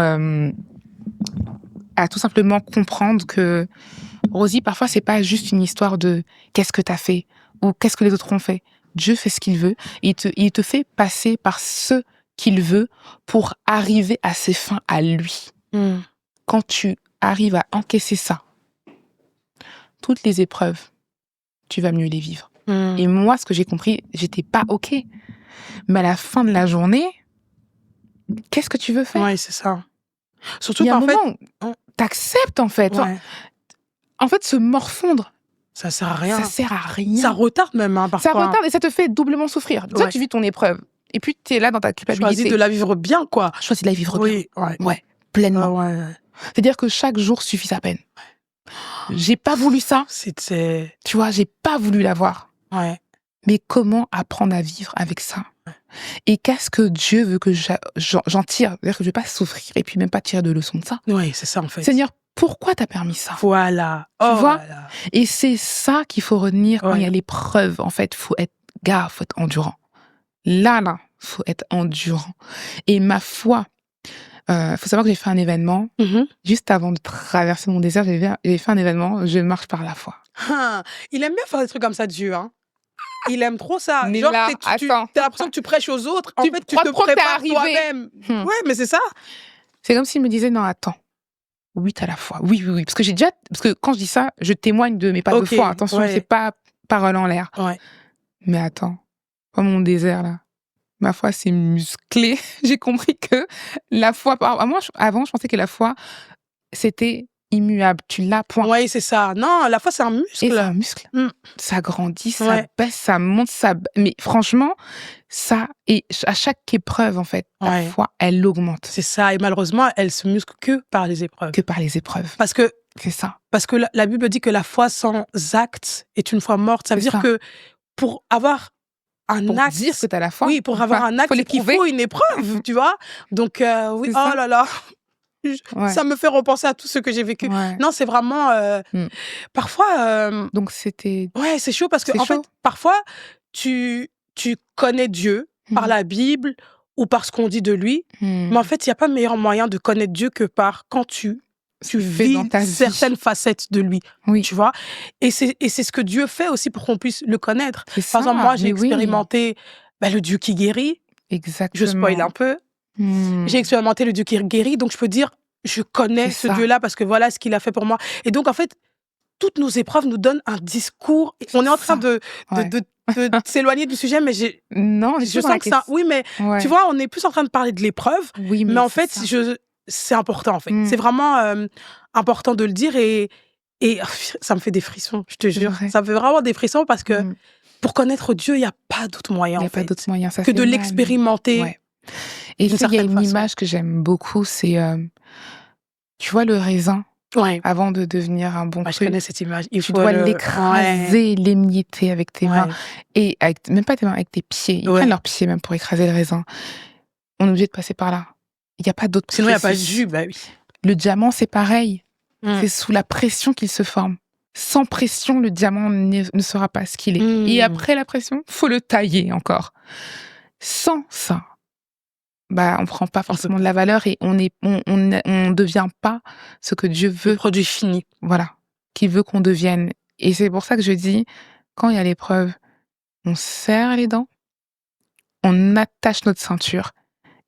S2: comprendre que Rosie, parfois, c'est pas juste une histoire de qu'est-ce que tu as fait ou qu'est-ce que les autres ont fait. Dieu fait ce qu'il veut. Il te fait passer par ce qu'il veut pour arriver à ses fins à lui.
S1: Mmh.
S2: Quand tu arrives à encaisser ça, toutes les épreuves, tu vas mieux les vivre.
S1: Mmh.
S2: Et moi, ce que j'ai compris, j'étais pas OK. Mais à la fin de la journée, qu'est-ce que tu veux faire?
S1: Ouais, c'est ça.
S2: Il
S1: Surtout
S2: y a un
S1: qu'en fait,
S2: moment où
S1: on
S2: t'acceptes, en fait. Enfin,
S1: ouais,
S2: en fait, se morfondre,
S1: ça sert à
S2: ça
S1: rien.
S2: sert à
S1: Ça
S2: rien.
S1: retarde même, hein,
S2: Ça
S1: parfois.
S2: retarde et ça te fait doublement souffrir. Déjà,
S1: Ouais.
S2: tu vis ton épreuve et puis tu es là dans ta
S1: Choisis de
S2: culpabilité.
S1: la vivre bien, quoi.
S2: Choisis de la vivre bien.
S1: Oui, ouais.
S2: Ouais, pleinement.
S1: Ouais, ouais.
S2: C'est-à-dire que chaque jour suffit sa peine. J'ai pas voulu ça,
S1: C'est
S2: tu vois, j'ai pas voulu l'avoir.
S1: ouais.
S2: Mais comment apprendre à vivre avec ça? Et qu'est-ce que Dieu veut que j'en tire? C'est-à-dire que je vais pas souffrir et puis même pas tirer de leçons de ça.
S1: Oui, c'est ça, en fait.
S2: Seigneur, pourquoi t'as permis ça?
S1: Voilà.
S2: Tu
S1: Oh
S2: vois?
S1: là là.
S2: Et c'est ça qu'il faut retenir quand il y a
S1: Ouais.
S2: l'épreuve. En fait, faut être endurant. Là, faut être endurant. Et ma foi, faut savoir que j'ai fait un événement
S1: Mmh.
S2: juste avant de traverser mon désert. J'ai fait un événement, je marche par la foi.
S1: Ah, il aime bien faire des trucs comme ça, Dieu, hein. Il aime trop ça.
S2: Mais
S1: Genre,
S2: là,
S1: tu
S2: attends,
S1: as l'impression que tu prêches aux autres. En
S2: tu
S1: fait, tu
S2: crois
S1: te
S2: trop que t'es
S1: prépares
S2: arrivé.
S1: toi-même. Ouais, mais c'est ça.
S2: C'est comme s'il me disait non, attends. Oui, t'as la foi. Oui, oui, oui. Parce que quand je dis ça, je témoigne de mes pas de
S1: OK,
S2: foi. Attention,
S1: ouais.
S2: c'est pas parole en l'air.
S1: Ouais.
S2: Mais attends, pas mon désert là. Ma foi, c'est musclé. J'ai compris que la foi. Avant, je pensais que la foi, c'était immuable. Tu l'as, point.
S1: Oui, c'est ça. Non, la foi, c'est un
S2: Et c'est
S1: muscle.
S2: un muscle.
S1: Mm.
S2: Ça grandit, ça
S1: Ouais.
S2: baisse, ça monte, mais franchement, ça, et à chaque épreuve, en fait, ta
S1: Ouais.
S2: foi, elle augmente
S1: C'est ça. Et malheureusement, elle se muscle que par les épreuves.
S2: que par les épreuves.
S1: Parce que
S2: C'est ça.
S1: la Bible dit que la foi sans acte est une foi morte. Ça veut
S2: C'est
S1: dire
S2: ça.
S1: que pour avoir un
S2: Pour
S1: acte,
S2: dire que tu as la foi,
S1: oui, pour avoir un acte,
S2: faut
S1: c'est qu'il
S2: l'éprouver.
S1: faut une épreuve, tu vois. Donc, oui,
S2: C'est
S1: oh
S2: ça.
S1: là là,
S2: Ouais.
S1: ça me fait repenser à tout ce que j'ai vécu.
S2: Ouais.
S1: Non, c'est vraiment,
S2: Mm.
S1: parfois,
S2: Donc, c'était...
S1: ouais, c'est chaud parce que,
S2: C'est
S1: en fait,
S2: chaud.
S1: parfois, tu connais Dieu par
S2: Mm.
S1: la Bible ou par ce qu'on dit de lui, mais en fait, il n'y a pas meilleur moyen de connaître Dieu que par quand tu
S2: Fais dans
S1: vis
S2: ta vie.
S1: certaines facettes de lui,
S2: Oui,
S1: tu vois. Et c'est ce que Dieu fait aussi pour qu'on puisse le connaître.
S2: c'est
S1: Par exemple, moi,
S2: ça.
S1: j'ai
S2: Mais oui,
S1: expérimenté le Dieu qui guérit. Je spoil
S2: exactement.
S1: un peu.
S2: Mm.
S1: J'ai expérimenté le Dieu qui guérit, donc je peux dire, je connais
S2: C'est
S1: ce
S2: ça.
S1: Dieu-là parce que voilà ce qu'il a fait pour moi. Et donc, en fait, toutes nos épreuves nous donnent un discours. On est en train
S2: Ça.
S1: de
S2: Ouais.
S1: s'éloigner du sujet, mais
S2: Non,
S1: je sens que ça... Oui, mais
S2: Ouais.
S1: tu vois, on est plus en train de parler de l'épreuve,
S2: Oui,
S1: mais en
S2: c'est
S1: fait,
S2: ça.
S1: c'est important, en fait.
S2: Mm.
S1: C'est vraiment important de le dire et ça me fait des frissons, je te
S2: C'est
S1: jure.
S2: vrai.
S1: Ça me fait vraiment des frissons parce que
S2: Mm.
S1: pour connaître Dieu, il n'y a pas d'autre moyen,
S2: Il n'y
S1: en
S2: a pas
S1: fait,
S2: d'autre moyen. Ça
S1: que
S2: fait
S1: de
S2: mal.
S1: l'expérimenter
S2: Ouais. Et
S1: d'une
S2: tu sais, il y a
S1: certaine
S2: une
S1: façon.
S2: image que j'aime beaucoup, c'est, tu vois, le raisin,
S1: Ouais.
S2: avant de devenir un bon
S1: Ouais, je
S2: fruit,
S1: connais cette image. Il
S2: tu
S1: faut
S2: dois
S1: Ouais.
S2: l'écraser, l'émietter avec tes mains.
S1: Ouais.
S2: Et même pas tes mains, avec tes pieds. Ils
S1: Ouais.
S2: prennent leurs pieds même pour écraser le raisin. On est obligé de passer par là. Il n'y a pas d'autre
S1: Sinon, il n'y a pas de
S2: processus.
S1: jus, bah oui.
S2: Le diamant, c'est pareil.
S1: Mm.
S2: C'est sous la pression qu'il se forme. Sans pression, le diamant ne sera pas ce qu'il est. Et après la pression, faut le tailler encore. Sans ça, on prend pas forcément de la valeur et on devient pas ce que Dieu
S1: Le
S2: veut,
S1: produit fini.
S2: voilà, qu'il veut qu'on devienne. Et c'est pour ça que je dis, quand il y a l'épreuve, on serre les dents, on attache notre ceinture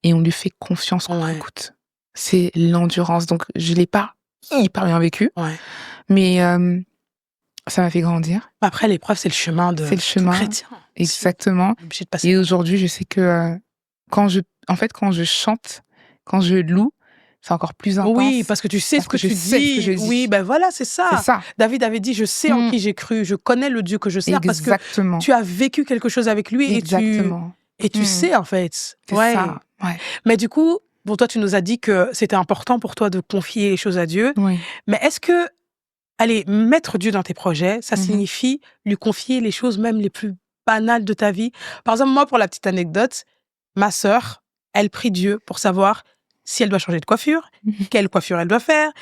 S2: et on lui fait confiance coûte que
S1: Ouais.
S2: coûte. C'est l'endurance. Donc, je l'ai pas hyper bien vécu,
S1: Ouais.
S2: mais ça m'a fait grandir.
S1: Après, l'épreuve, c'est le chemin de
S2: C'est le
S1: tout
S2: chemin,
S1: chrétien.
S2: exactement.
S1: On est obligé de passer.
S2: Et aujourd'hui, je sais que quand je chante, quand je loue, c'est encore plus intense.
S1: Oui, parce que tu sais ce que
S2: je
S1: tu
S2: sais ce que je
S1: dis.
S2: dis.
S1: Oui, ben voilà, c'est
S2: C'est
S1: ça.
S2: ça.
S1: David avait dit, je sais en
S2: Mm.
S1: qui j'ai cru, je connais le Dieu que je sers parce que
S2: Exactement.
S1: tu as vécu quelque chose avec lui
S2: Exactement.
S1: et tu
S2: Mm.
S1: sais en fait.
S2: C'est
S1: Ouais.
S2: ça. Ouais.
S1: Mais du coup, bon, toi, tu nous as dit que c'était important pour toi de confier les choses à Dieu.
S2: Oui.
S1: Mais est-ce que, allez, mettre Dieu dans tes projets, ça
S2: Mhm.
S1: signifie lui confier les choses même les plus banales de ta vie? Par exemple, moi, pour la petite anecdote, ma sœur, elle prie Dieu pour savoir si elle doit changer de coiffure, quelle coiffure elle doit faire.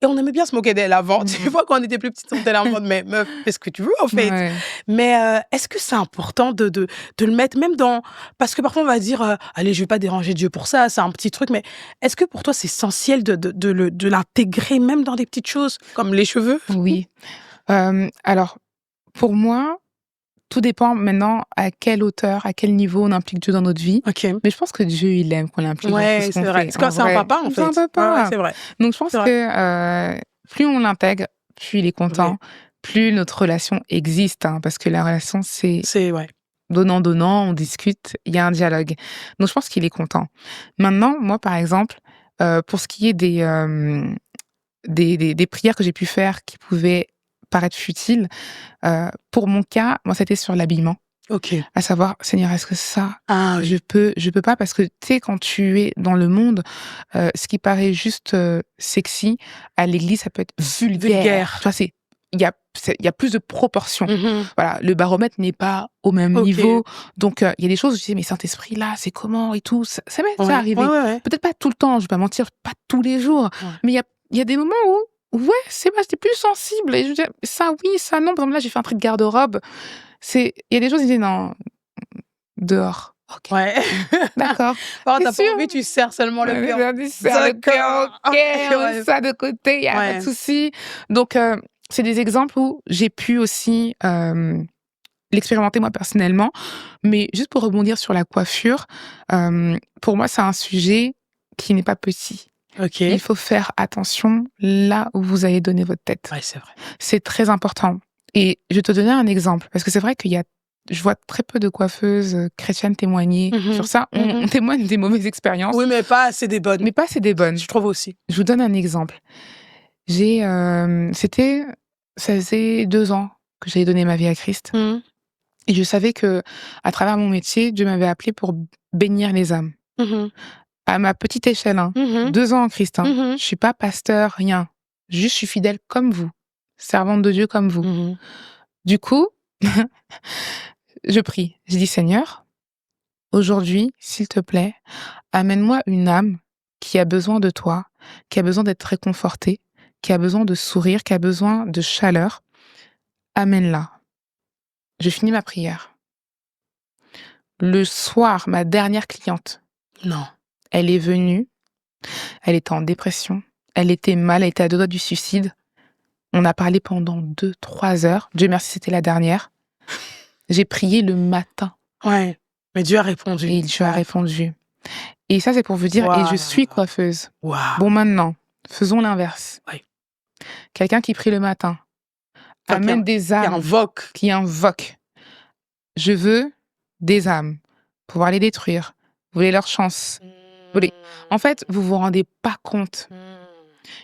S1: Et on aimait bien se moquer d'elle avant. Tu vois, quand on était plus petites, on était là en mode, mais meuf, fais ce que tu veux, en fait.
S2: Ouais.
S1: Mais est-ce que c'est important de le mettre même dans... Parce que parfois, on va dire, allez, je vais pas déranger Dieu pour ça, c'est un petit truc. Mais est-ce que pour toi, c'est essentiel de l'intégrer même dans des petites choses, comme les cheveux?
S2: Oui. Alors, pour moi, tout dépend maintenant à quelle hauteur, à quel niveau on implique Dieu dans notre vie.
S1: Ok.
S2: Mais je pense que Dieu, il aime qu'on l'implique dans tout
S1: Ouais,
S2: ce
S1: c'est
S2: qu'on
S1: vrai.
S2: fait.
S1: C'est comme c'est un papa, en fait.
S2: C'est un papa.
S1: Ouais, c'est vrai.
S2: Donc, je pense
S1: C'est
S2: que plus on l'intègre, plus il est content,
S1: Ouais.
S2: plus notre relation existe. Parce que la relation, c'est
S1: C'est, ouais.
S2: donnant, on discute, il y a un dialogue. Donc, je pense qu'il est content. Maintenant, moi, par exemple, pour ce qui est des prières que j'ai pu faire qui pouvaient paraître futiles, pour mon cas, moi, c'était sur l'habillement.
S1: Ok.
S2: À savoir, Seigneur, est-ce que ça,
S1: Ah oui.
S2: je peux pas, parce que tu sais, quand tu es dans le monde, ce qui paraît juste sexy, à l'église, ça peut être vulgaire. Tu vois, il y a plus de proportions.
S1: Mhm.
S2: Voilà, le baromètre n'est pas au même
S1: Ok.
S2: niveau. Donc, il y a des choses où je dis, mais Saint-Esprit, là, c'est comment et tout. Ça m'est
S1: Ouais.
S2: déjà arrivé.
S1: Ouais.
S2: Peut-être pas tout le temps, je vais pas mentir, pas tous les jours.
S1: Ouais.
S2: Mais il y a des moments où, ouais, c'est vrai, j'étais plus sensible. Et je dis, ça oui, ça non. Par exemple, là, j'ai fait un truc de garde-robe. Il y a des choses, je dis, non, dehors. Ok,
S1: Ouais.
S2: d'accord.
S1: Oh,
S2: T'es
S1: t'as pas
S2: sûr?
S1: envie, tu serres seulement le cœur.
S2: D'accord. Ok, on met
S1: Ouais.
S2: ça de côté, il n'y a pas
S1: Ouais.
S2: de souci. Donc, c'est des exemples où j'ai pu aussi l'expérimenter moi personnellement. Mais juste pour rebondir sur la coiffure, pour moi, c'est un sujet qui n'est pas petit.
S1: Ok.
S2: Il faut faire attention là où vous allez donner votre tête.
S1: Ouais, c'est vrai.
S2: C'est très important. Et je vais te donner un exemple, parce que c'est vrai je vois très peu de coiffeuses chrétiennes témoigner
S1: Mhm.
S2: sur ça. On témoigne des mauvaises expériences,
S1: Oui, mais pas assez des bonnes.
S2: mais pas c'est des bonnes.
S1: Je trouve aussi.
S2: Je vous donne un exemple. C'était ça faisait 2 ans que j'avais donné ma vie à Christ
S1: Mmh.
S2: et je savais que à travers mon métier, Dieu m'avait appelée pour bénir les âmes.
S1: Mmh.
S2: À ma petite échelle, hein,
S1: Mmh.
S2: 2 ans en Christ, hein.
S1: Mmh.
S2: Je suis pas pasteur, rien. Juste, je suis fidèle comme vous, servante de Dieu comme vous.
S1: Mmh.
S2: Du coup, je prie. Je dis: «Seigneur, aujourd'hui, s'il te plaît, amène-moi une âme qui a besoin de toi, qui a besoin d'être réconfortée, qui a besoin de sourire, qui a besoin de chaleur. Amène-la». Je finis ma prière. Le soir, ma dernière cliente,
S1: Non.
S2: elle est venue, elle était en dépression, elle était mal, elle était à 2 doigts du suicide. On a parlé pendant 2-3 heures. Dieu merci, c'était la dernière. J'ai prié le matin
S1: Ouais, mais Dieu a répondu.
S2: et Dieu a répondu. Et ça, c'est pour vous dire, et je suis
S1: Waouh!
S2: coiffeuse.
S1: Waouh!
S2: Bon, maintenant, faisons l'inverse.
S1: Oui.
S2: Quelqu'un qui prie le matin,
S1: Enfin,
S2: amène des
S1: qui
S2: âmes,
S1: invoque.
S2: qui invoque. Je veux des âmes, pouvoir les détruire. Vous voulez leur chance. Vous voulez... En fait, vous vous rendez pas compte.
S1: Mmh.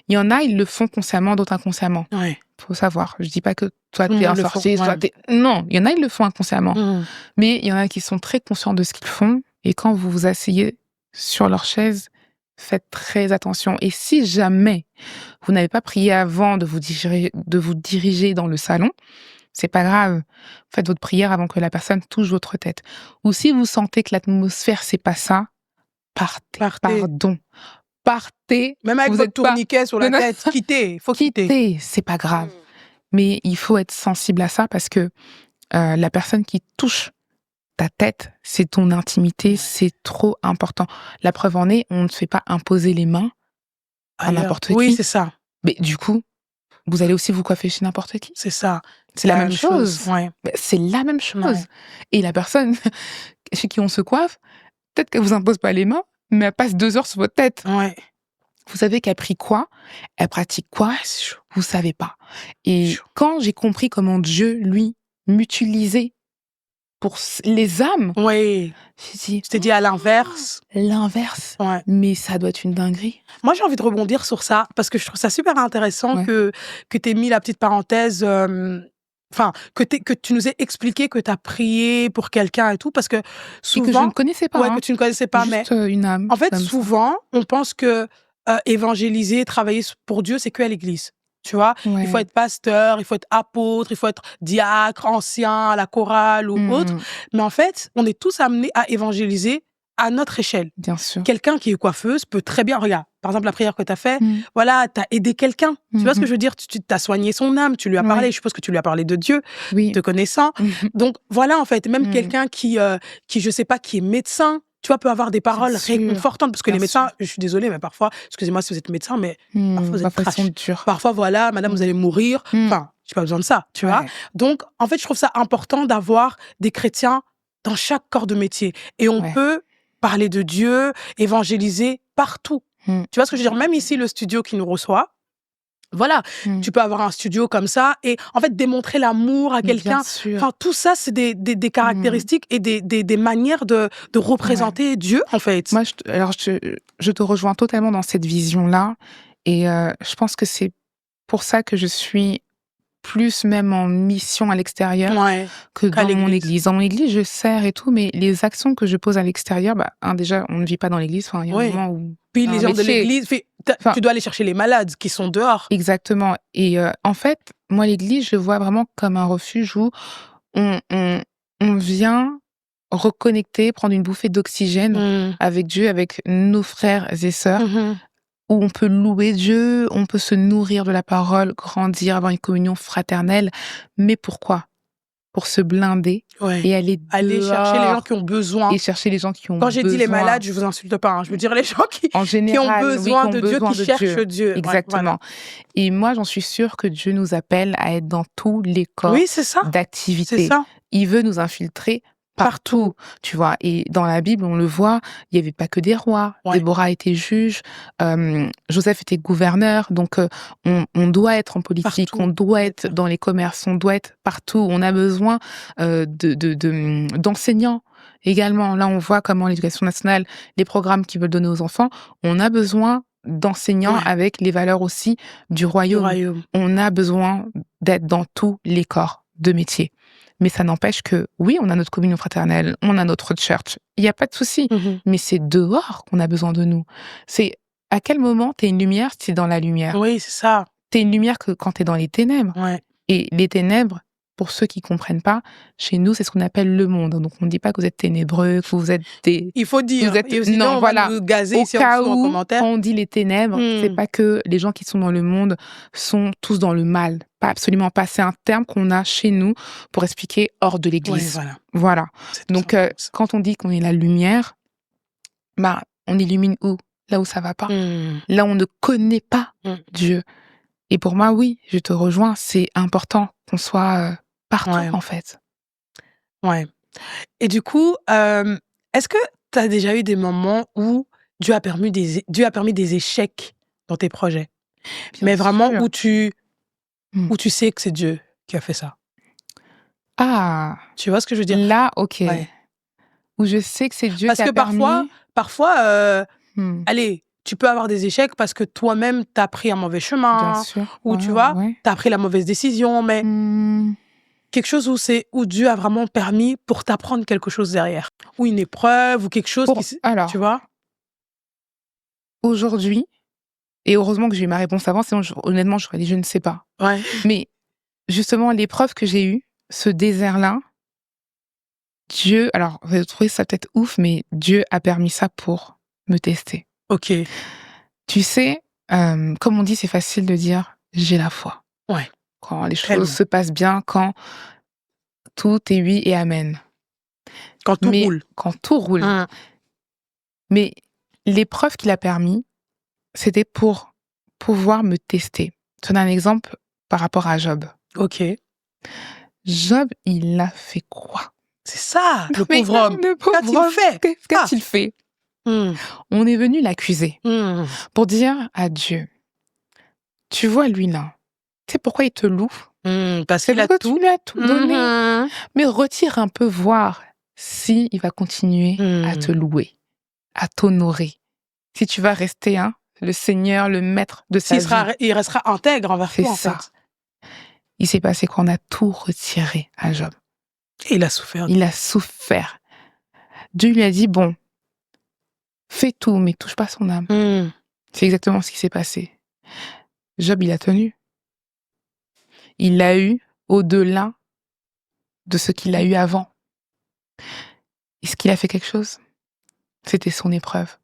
S2: Il y en a, ils le font consciemment, d'autres inconsciemment.
S1: Ouais.
S2: Faut savoir. Je dis pas que toi,
S1: Tout le
S2: t'es un
S1: monde le font,
S2: sorcier, toi,
S1: ouais.
S2: t'es... Non, il y en a, ils le font inconsciemment.
S1: Mmh.
S2: Mais il y en a qui sont très conscients de ce qu'ils font. Et quand vous vous asseyez sur leur chaise, faites très attention. Et si jamais vous n'avez pas prié avant de vous diriger dans le salon, c'est pas grave. Faites votre prière avant que la personne touche votre tête. Ou si vous sentez que l'atmosphère, c'est pas ça, partez.
S1: Partez.
S2: Pardon. Partez.
S1: Même avec
S2: Vous
S1: votre
S2: êtes pas...
S1: tourniquet sur la
S2: Non, non.
S1: tête, quittez, faut quitter.
S2: Quittez, c'est pas grave. Mais il faut être sensible à ça parce que la personne qui touche ta tête, c'est ton intimité, c'est trop important. La preuve en est, on ne fait pas imposer les mains à
S1: Ailleurs.
S2: n'importe
S1: Oui,
S2: qui.
S1: c'est ça,
S2: Mais du coup, vous allez aussi vous coiffer chez n'importe qui.
S1: c'est ça.
S2: C'est la même chose.
S1: Ouais.
S2: Mais c'est la même chose.
S1: Ouais.
S2: Et la personne chez qui on se coiffe, peut-être qu'elle vous impose pas les mains, mais elle passe 2 heures sur votre tête.
S1: Ouais.
S2: Vous savez qu'elle prie quoi? Elle pratique quoi?
S1: C'est chaud.
S2: Vous savez pas. Et
S1: Chaud.
S2: quand j'ai compris comment Dieu, lui, m'utilisait pour les âmes,
S1: Oui.
S2: j'ai dit,
S1: Je t'ai dit à l'inverse.
S2: l'inverse.
S1: Ouais.
S2: Mais ça doit être une dinguerie.
S1: Moi, j'ai envie de rebondir sur ça parce que je trouve ça super intéressant
S2: Ouais.
S1: que tu aies mis la petite parenthèse, enfin, que tu nous aies expliqué que tu as prié pour quelqu'un et tout, parce que
S2: Et que je
S1: souvent,
S2: ne connaissais pas.
S1: ouais,
S2: Hein.
S1: que tu ne connaissais pas, mais
S2: Juste une âme.
S1: en fait,
S2: comme ça.
S1: souvent, on pense que évangéliser, travailler pour Dieu, c'est que à l'église. Tu vois, il faut
S2: Ouais.
S1: être pasteur, il faut être apôtre, il faut être diacre, ancien, à la chorale ou autre. Mais en fait, on est tous amenés à évangéliser à notre échelle.
S2: Bien sûr.
S1: Quelqu'un qui est coiffeuse peut très bien, regarde, par exemple, la prière que tu as fait, voilà, tu as aidé quelqu'un. Tu vois ce que je veux dire? Tu as soigné son âme, tu lui as parlé.
S2: Ouais.
S1: Je suppose que tu lui as parlé de Dieu,
S2: Oui.
S1: te connaissant. Donc, voilà, en fait, même quelqu'un qui, je sais pas, qui est médecin, tu vois, peut avoir des paroles
S2: sûr.
S1: réconfortantes. Parce que
S2: Bien
S1: les médecins,
S2: sûr.
S1: je suis désolée, mais parfois, excusez-moi si vous êtes médecin, mais parfois vous êtes
S2: Parfois, ils
S1: trash.
S2: sont durs.
S1: Parfois, voilà, madame, vous allez mourir. Enfin, j'ai pas besoin de ça, tu vois.
S2: Ouais.
S1: Donc, en fait, je trouve ça important d'avoir des chrétiens dans chaque corps de métier. Et on
S2: Ouais.
S1: peut parler de Dieu, évangéliser partout. Tu vois ce que je veux dire? Même ici, le studio qui nous reçoit, voilà, tu peux avoir un studio comme ça et en fait démontrer l'amour à
S2: Mais
S1: quelqu'un.
S2: bien sûr.
S1: Enfin, tout ça, c'est des caractéristiques et des manières de représenter Dieu, en fait.
S2: Moi, je te rejoins totalement dans cette vision-là. Et je pense que c'est pour ça que je suis plus même en mission à l'extérieur
S1: Ouais,
S2: que
S1: qu'à
S2: dans mon
S1: l'église.
S2: église. Dans mon église, je sers et tout, mais les actions que je pose à l'extérieur, déjà, on ne vit pas dans l'église. Enfin, il y a un
S1: Oui.
S2: moment où...
S1: Puis
S2: un
S1: les gens de
S2: métier.
S1: l'église,
S2: Enfin-
S1: tu dois aller chercher les malades qui sont dehors.
S2: Exactement. Et en fait, moi, l'église, je vois vraiment comme un refuge où on, on, on vient reconnecter, prendre une bouffée d'oxygène avec Dieu, avec nos frères et sœurs, où on peut louer Dieu, on peut se nourrir de la parole, grandir, avoir une communion fraternelle. Mais pourquoi? Pour se blinder
S1: Ouais.
S2: et aller
S1: Aller chercher les gens
S2: dehors
S1: qui ont besoin.
S2: et chercher les gens qui ont
S1: Quand j'ai dit les
S2: besoin.
S1: malades, je vous insulte pas. Je veux dire les gens qui
S2: En
S1: ont
S2: général, oui,
S1: besoin
S2: qui ont
S1: de Dieu,
S2: besoin
S1: qui
S2: de
S1: cherchent Dieu. Ouais,
S2: Exactement.
S1: voilà.
S2: Et moi, j'en suis sûre que Dieu nous appelle à être dans tous les corps
S1: Oui, c'est ça. C'est
S2: d'activité.
S1: ça.
S2: Il veut nous infiltrer partout, tu vois. Et dans la Bible, on le voit, il n'y avait pas que des rois.
S1: Ouais.
S2: Déborah était juge, Joseph était gouverneur. Donc, on doit être en politique,
S1: Partout.
S2: on doit être dans les commerces, on doit être partout. On a besoin d'enseignants également. Là, on voit comment l'éducation nationale, les programmes qu'ils veulent donner aux enfants, on a besoin d'enseignants
S1: Ouais.
S2: avec les valeurs aussi du
S1: Du
S2: royaume.
S1: royaume.
S2: On a besoin d'être dans tous les corps de métier. Mais ça n'empêche que, oui, on a notre communion fraternelle, on a notre church, il y a pas de souci.
S1: Mmh.
S2: Mais c'est dehors qu'on a besoin de nous. C'est à quel moment tu es une lumière si tu es dans la lumière?
S1: Oui, c'est ça.
S2: Tu es une lumière que quand tu es dans les ténèbres.
S1: Ouais.
S2: Et les ténèbres, pour ceux qui comprennent pas, chez nous, c'est ce qu'on appelle le monde. Donc on ne dit pas que vous êtes ténébreux, que vous êtes des
S1: Il faut
S2: que
S1: dire
S2: vous êtes
S1: et sinon
S2: non,
S1: on va
S2: voilà.
S1: nous gazer
S2: Au
S1: ici en
S2: cas
S1: dessous en
S2: où,
S1: commentaire.
S2: quand on dit les ténèbres, c'est
S1: Mmh.
S2: pas que les gens qui sont dans le monde sont tous dans le mal. Pas absolument pas. C'est un terme qu'on a chez nous pour expliquer hors de
S1: Ouais,
S2: l'église.
S1: voilà.
S2: Voilà.
S1: C'est tout
S2: Donc
S1: simplement ça.
S2: quand on dit qu'on est la lumière, bah, on illumine où? Là où ça va pas.
S1: Mmh.
S2: Là où on ne connaît pas
S1: Mmh.
S2: Dieu. Et pour moi, oui, je te rejoins, c'est important qu'on soit, partout,
S1: Ouais,
S2: en fait.
S1: ouais. Et du coup, est-ce que tu as déjà eu des moments où Dieu a permis des échecs dans tes projets?
S2: Bien
S1: Mais vraiment
S2: sûr. Mmh.
S1: où tu sais que c'est Dieu qui a fait ça?
S2: Ah!
S1: Tu vois ce que je veux dire?
S2: Là, OK.
S1: Ouais.
S2: Où je sais que c'est Dieu
S1: Parce
S2: qui a
S1: que
S2: permis
S1: parfois,
S2: mmh,
S1: allez, tu peux avoir des échecs parce que toi-même, tu as pris un mauvais
S2: bien
S1: chemin
S2: sûr.
S1: ou
S2: Ouais,
S1: tu
S2: ouais,
S1: vois,
S2: ouais.
S1: tu as pris la mauvaise décision, mais
S2: Mmh,
S1: quelque chose où Dieu a vraiment permis pour t'apprendre quelque chose derrière. Ou une épreuve ou quelque chose qui
S2: pour
S1: s tu
S2: alors,
S1: vois?
S2: aujourd'hui et heureusement que j'ai eu ma réponse avant, sinon honnêtement, j'aurais dit: «Je ne sais pas».
S1: Ouais.
S2: Mais justement, l'épreuve que j'ai eue, ce désert-là, Dieu alors, vous allez trouver ça peut-être ouf, mais Dieu a permis ça pour me tester.
S1: OK.
S2: Tu sais, comme on dit, c'est facile de dire: «J'ai la foi».
S1: Ouais,
S2: Quand les choses
S1: tellement.
S2: se passent bien, quand tout est oui et amen.
S1: Quand tout
S2: Mais
S1: roule.
S2: quand tout roule.
S1: Mmh.
S2: Mais l'épreuve qu'il a permis, c'était pour pouvoir me tester. Je te donne un exemple par rapport à Job.
S1: OK.
S2: Job, il a fait quoi?
S1: C'est ça,
S2: Non
S1: le
S2: mais
S1: pauvre homme.
S2: le pauvre
S1: Qu'a-t-il
S2: homme,
S1: fait? Ah!
S2: qu'a-t-il fait?
S1: Mmh.
S2: On est venu l'accuser
S1: Mmh.
S2: pour dire à Dieu: «Tu vois lui là, tu sais pourquoi il te loue?
S1: Parce
S2: C'est
S1: qu'il
S2: parce
S1: a
S2: que tu
S1: tout.
S2: lui as tout donné.
S1: Mmh.
S2: Mais retire un peu voir si il va continuer à te
S1: Mmh.
S2: louer, à t'honorer. Si tu vas rester, hein, le Seigneur, le maître de sa vie».
S1: Il restera intègre envers
S2: C'est
S1: toi, en
S2: ça.
S1: fait.
S2: Il s'est passé qu'on a tout retiré à Job.
S1: Et il a souffert.
S2: Il a souffert. Dieu lui a dit: «Bon, fais tout, mais touche pas son âme».
S1: Mmh.
S2: C'est exactement ce qui s'est passé. Job, il a tenu. Il l'a eu au-delà de ce qu'il a eu avant. Est-ce qu'il a fait quelque chose? C'était son épreuve.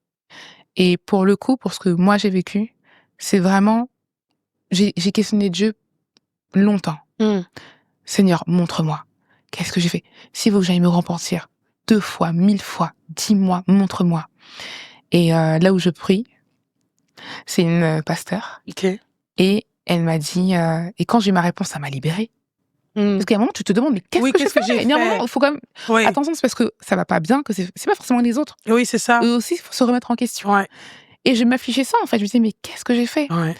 S2: Et pour le coup, pour ce que moi j'ai vécu, c'est vraiment j'ai questionné Dieu longtemps.
S1: Mmh.
S2: «Seigneur, montre-moi. Qu'est-ce que j'ai fait? S'il faut que j'aille me repentir 2 fois, 1000 fois, dis-moi, montre-moi». Et là où je prie, c'est une, pasteur
S1: OK.
S2: et elle m'a dit, et quand j'ai eu ma réponse, ça m'a libérée.
S1: Mmh.
S2: Parce qu'il y a un moment, tu te demandes: «Mais qu'est-ce
S1: Oui,
S2: que j'ai
S1: qu'est-ce que
S2: fait?»
S1: j'ai
S2: Il y a un moment,
S1: fait?
S2: il faut quand même
S1: Oui.
S2: attention, c'est parce que ça va pas bien que c'est pas forcément les autres.
S1: Oui, c'est ça.
S2: Eux aussi, il faut se remettre en question.
S1: Ouais.
S2: Et je m'affichais ça, en fait. Je me disais: «Mais qu'est-ce que j'ai fait?»
S1: Ouais.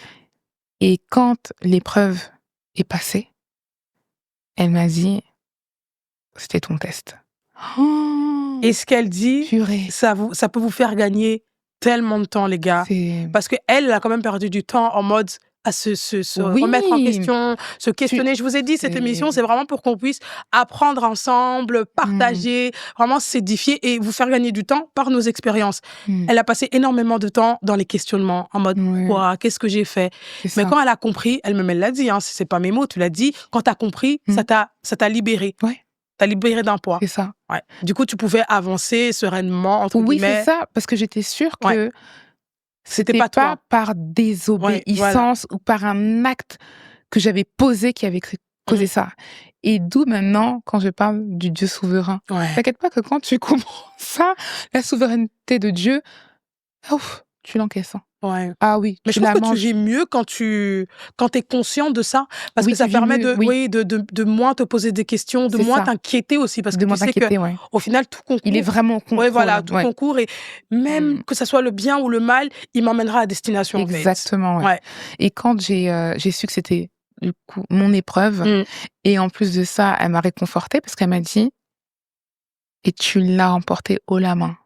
S2: Et quand l'épreuve est passée, elle m'a dit: «C'était ton test». Oh,
S1: Et ce qu'elle dit,
S2: purée,
S1: ça peut vous faire gagner tellement de temps, les gars.
S2: c'est
S1: Parce qu'elle, elle a quand même perdu du temps en mode à se remettre en
S2: oui,
S1: question, se
S2: tu
S1: questionner. Je vous ai dit, cette émission,
S2: c'est
S1: c'est vraiment pour qu'on puisse apprendre ensemble,
S2: mmh,
S1: partager, vraiment s'édifier et vous faire gagner du temps par nos expériences.
S2: mmh,
S1: Elle a passé énormément de temps dans les questionnements, en mode
S2: ouais,
S1: pourquoi, qu'est-ce que j'ai fait.
S2: c'est
S1: Mais
S2: ça.
S1: quand elle a compris, elle-même elle l'a dit, hein, c'est pas mes mots, tu l'as dit. Quand t'as compris,
S2: Mmh,
S1: ça t'a libéré,
S2: ouais,
S1: t'as libéré d'un poids.
S2: c'est ça.
S1: Ouais. Du coup, tu pouvais avancer sereinement, entre
S2: Oui, c'est
S1: guillemets.
S2: ça, parce que j'étais sûre
S1: Ouais.
S2: que
S1: C'était
S2: c'était
S1: pas
S2: pas
S1: toi.
S2: par
S1: Ouais, voilà.
S2: désobéissance ou par un acte que j'avais posé qui avait causé
S1: Mmh.
S2: ça. Et d'où maintenant, quand je parle du Dieu souverain,
S1: Ouais.
S2: t'inquiète pas que quand tu comprends ça, la souveraineté de Dieu, ouf, tu l'encaisses, hein.
S1: Ouais.
S2: Ah oui,
S1: Mais je
S2: tu
S1: trouve
S2: la
S1: que tu
S2: manges.
S1: vis mieux quand tu es conscient de ça, parce
S2: Oui,
S1: que
S2: tu
S1: ça
S2: vis
S1: permet
S2: mieux,
S1: de
S2: oui,
S1: oui, de moins te poser des questions, de
S2: c'est
S1: moins
S2: ça.
S1: t'inquiéter aussi, parce que
S2: De
S1: tu
S2: moins
S1: sais que
S2: t'inquiéter, ouais.
S1: au final, tout
S2: Il est
S1: concourt.
S2: vraiment au
S1: Oui,
S2: contrôle,
S1: voilà,
S2: hein,
S1: tout
S2: ouais.
S1: concourt et même
S2: Mmh.
S1: que ça soit le bien ou le mal, il m'emmènera à destination, en fait.
S2: Exactement, ouais.
S1: Ouais.
S2: Et quand j'ai su que c'était, du coup, mon épreuve
S1: Mmh.
S2: et en plus de ça, elle m'a réconfortée parce qu'elle m'a dit: «Et tu l'as emporté haut la main».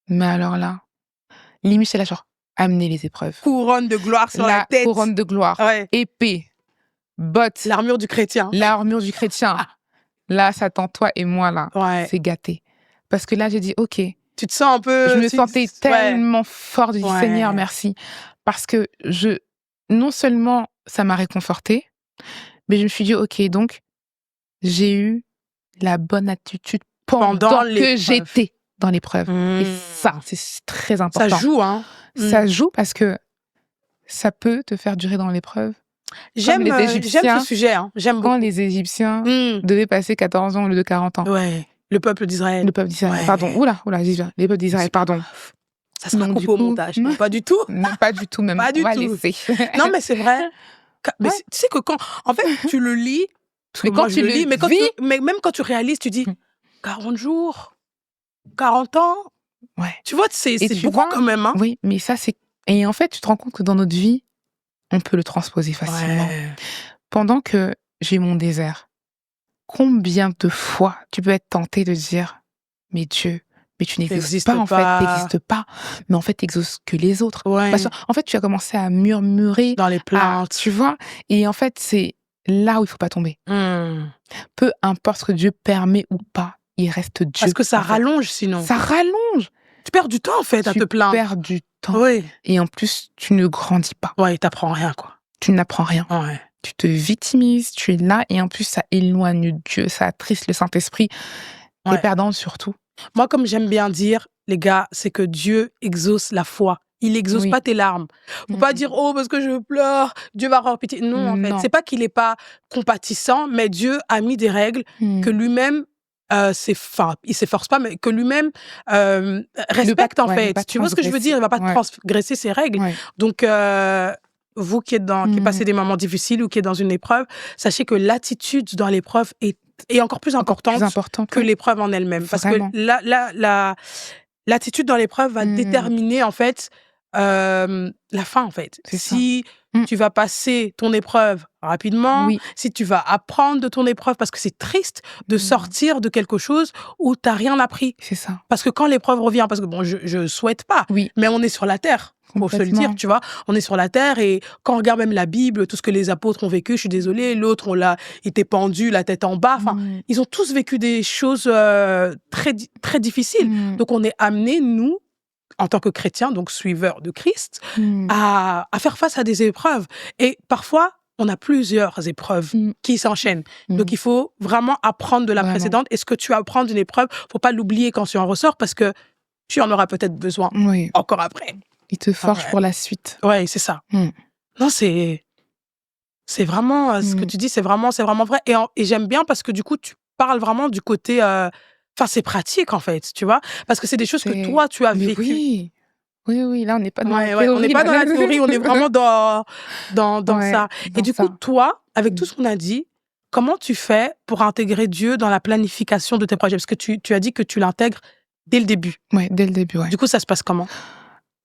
S2: Mais alors là, limite, j'étais là genre amener les épreuves.
S1: Couronne de gloire sur la
S2: La
S1: tête.
S2: couronne de gloire,
S1: Ouais.
S2: épée, bottes,
S1: L'armure du chrétien.
S2: l'armure du chrétien. Là, Satan, toi et moi, là,
S1: Ouais.
S2: c'est gâté. Parce que là, j'ai dit, OK,
S1: Tu te sens un peu...
S2: je me sentais
S1: Ouais.
S2: tellement fort de dire,
S1: Ouais.
S2: Seigneur, merci. Parce que non seulement ça m'a réconfortée, mais je me suis dit, OK, donc, j'ai eu la bonne attitude pendant que
S1: l'épreuve.
S2: j'étais dans l'épreuve. Et ça, c'est très important.
S1: Ça joue, hein.
S2: Ça joue parce que ça peut te faire durer dans l'épreuve.
S1: J'aime
S2: les Égyptiens,
S1: ce sujet, hein. J'aime
S2: Quand
S1: beaucoup.
S2: les Égyptiens devaient passer 14 ans au lieu de 40 ans.
S1: Ouais. Le peuple d'Israël.
S2: Le peuple d'Israël,
S1: Ouais.
S2: pardon. Oula, j'y viens. Les peuples d'Israël, pardon.
S1: Ça sera
S2: Donc,
S1: coupé
S2: du
S1: au
S2: coup,
S1: montage. Non, pas du tout.
S2: Non, pas du tout même.
S1: Pas du
S2: On va
S1: tout.
S2: laisser.
S1: Non, mais c'est vrai. Mais
S2: Ouais.
S1: tu sais que quand... En fait, tu le lis... Parce que
S2: Mais
S1: moi,
S2: quand
S1: je
S2: tu
S1: le
S2: le
S1: lis, mais
S2: vis-
S1: mais même quand tu réalises, tu dis 40 jours, 40 ans.
S2: Ouais.
S1: Tu vois, c'est
S2: Et tu
S1: beaucoup
S2: vois,
S1: quand même. Hein.
S2: Oui, mais ça, c'est... Et en fait, tu te rends compte que dans notre vie, on peut le transposer facilement.
S1: Ouais.
S2: Pendant que j'ai mon désert, combien de fois tu peux être tenté de dire « Mais Dieu, mais tu n'existes pas, en fait, t'existes pas. Mais en fait, t'exauces que les autres.
S1: Ouais.
S2: Parce que, en fait, tu as commencé à murmurer.
S1: Dans les plaintes.
S2: Tu vois. Et en fait, c'est là où il faut pas tomber. Peu importe ce que Dieu permet ou pas, il reste Dieu.
S1: Parce que ça
S2: en fait.
S1: rallonge sinon.
S2: Ça rallonge.
S1: Tu perds du temps en fait à te plaindre.
S2: Tu perds du temps.
S1: Oui.
S2: Et en plus, tu ne grandis pas.
S1: Ouais, t'apprends rien quoi.
S2: Tu n'apprends rien.
S1: Ouais.
S2: Tu te victimises, tu es là et en plus, ça éloigne Dieu, ça attriste le Saint-Esprit.
S1: Ouais.
S2: T'es perdant surtout.
S1: Moi, comme j'aime bien dire, les gars, c'est que Dieu exauce la foi. Il exauce pas tes larmes. Faut pas dire, oh, parce que je pleure, Dieu va avoir pitié. Non, en fait, c'est pas qu'il est pas compatissant, mais Dieu a mis des règles que lui-même, il s'efforce pas, mais que lui-même respecte, en fait. Tu vois ce que je veux dire? Il va pas transgresser ses règles. Ouais. Donc, vous qui êtes qui passez des moments difficiles ou qui êtes dans une épreuve, sachez que l'attitude dans l'épreuve est encore plus importante que l'épreuve en elle-même. Parce que l'attitude dans l'épreuve va déterminer, en fait, la fin, en fait. Si tu vas passer ton épreuve rapidement, si tu vas apprendre de ton épreuve, parce que c'est triste de sortir de quelque chose où tu n'as rien appris.
S2: C'est ça.
S1: Parce que quand l'épreuve revient, parce que bon, je souhaite pas, mais on est sur la terre. Pour se le dire, tu vois, on est sur la terre et quand on regarde même la Bible, tout ce que les apôtres ont vécu, je suis désolée, l'autre, on l'a été pendu, la tête en bas, enfin, ils ont tous vécu des choses très, très difficiles. Donc, on est amenés, nous, en tant que chrétiens, donc suiveurs de Christ, à faire face à des épreuves. Et parfois, on a plusieurs épreuves qui s'enchaînent. Donc, il faut vraiment apprendre de la précédente. Et ce que tu apprends d'une épreuve, faut pas l'oublier quand tu en ressors parce que tu en auras peut-être besoin encore après.
S2: Il te forge pour la suite.
S1: Ouais, c'est ça. Non, c'est vraiment ce que tu dis, c'est vraiment vrai. Et j'aime bien parce que du coup, tu parles vraiment du côté. Enfin, c'est pratique en fait, tu vois, parce que c'est des choses que toi, tu as vécues.
S2: Oui, là, on n'est pas dans la
S1: théorie. On n'est pas dans la théorie, on est vraiment dans ça. Et du coup, toi, avec tout ce qu'on a dit, comment tu fais pour intégrer Dieu dans la planification de tes projets? Parce que tu as dit que tu l'intègres dès le début.
S2: Oui, dès le début, oui.
S1: Du coup, ça se passe comment?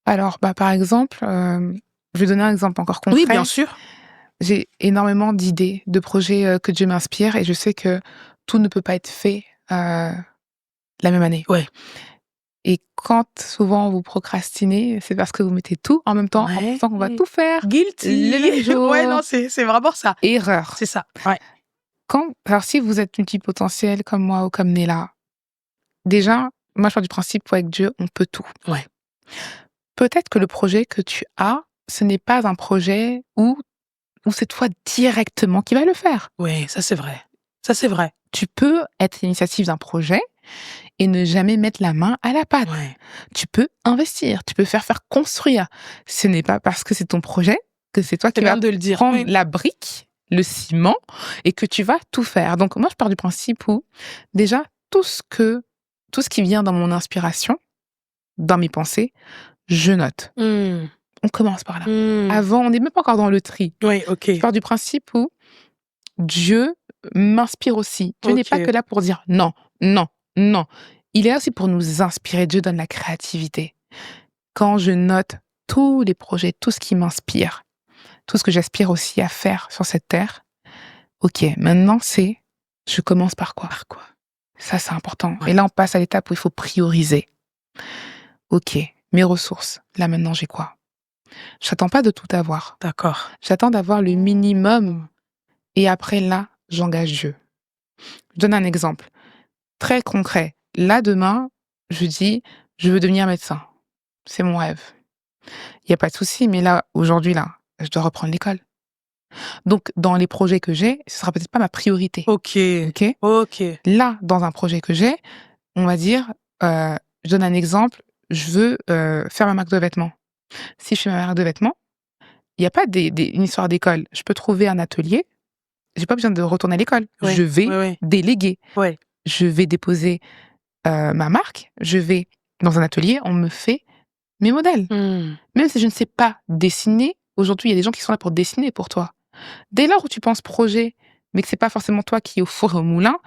S2: Alors, par exemple, je vais donner un exemple encore concret.
S1: Oui, bien sûr.
S2: J'ai énormément d'idées, de projets que Dieu m'inspire et je sais que tout ne peut pas être fait la même année.
S1: Ouais.
S2: Et quand souvent vous procrastinez, c'est parce que vous mettez tout en même temps, en pensant qu'on va tout faire.
S1: Guilty.
S2: Le même jour.
S1: Ouais, non, c'est vraiment ça.
S2: Erreur.
S1: C'est ça. Ouais.
S2: Alors, si vous êtes multipotentiel comme moi ou comme Néla, déjà, moi, je pars du principe qu'avec Dieu, on peut tout.
S1: Ouais.
S2: Peut-être que le projet que tu as, ce n'est pas un projet où c'est toi directement qui va le faire.
S1: Oui, ça c'est vrai. Ça c'est vrai.
S2: Tu peux être l'initiative d'un projet et ne jamais mettre la main à la pâte.
S1: Ouais.
S2: Tu peux investir, tu peux faire construire. Ce n'est pas parce que c'est ton projet que c'est toi qui vas prendre la brique, le ciment, et que tu vas tout faire. Donc moi, je pars du principe où déjà, tout ce qui vient dans mon inspiration, dans mes pensées, je note. On commence par là. Avant, on n'est même pas encore dans le tri.
S1: Oui, ok.
S2: Je pars du principe où Dieu m'inspire aussi. Dieu n'est pas que là pour dire non, non, non. Il est là aussi pour nous inspirer. Dieu donne la créativité. Quand je note tous les projets, tout ce qui m'inspire, tout ce que j'aspire aussi à faire sur cette terre, ok, maintenant je commence par quoi? Ça, c'est important. Ouais. Et là, on passe à l'étape où il faut prioriser. Ok, mes ressources. Là, maintenant, j'ai quoi? J'attends pas de tout avoir.
S1: D'accord.
S2: J'attends d'avoir le minimum et après là, j'engage Dieu. Je donne un exemple très concret. Là, demain, je dis: «Je veux devenir médecin». C'est mon rêve. Il y a pas de souci, mais là, aujourd'hui, là, je dois reprendre l'école. Donc dans les projets que j'ai, ce sera peut-être pas ma priorité,
S1: OK.
S2: OK?
S1: OK.
S2: Là, dans un projet que j'ai, on va dire, je donne un exemple, je veux, faire ma marque de vêtements. Si je fais ma marque de vêtements, il y a pas une histoire d'école. Je peux trouver un atelier, j'ai pas besoin de retourner à l'école.
S1: Oui.
S2: Je vais
S1: Oui, oui.
S2: déléguer.
S1: Ouais.
S2: Je vais déposer, ma marque, je vais dans un atelier, on me fait mes modèles.
S1: Mmh.
S2: Même si je ne sais pas dessiner, aujourd'hui, il y a des gens qui sont là pour dessiner pour toi. Dès lors où tu penses projet, mais que c'est pas forcément toi qui es au four et au moulin,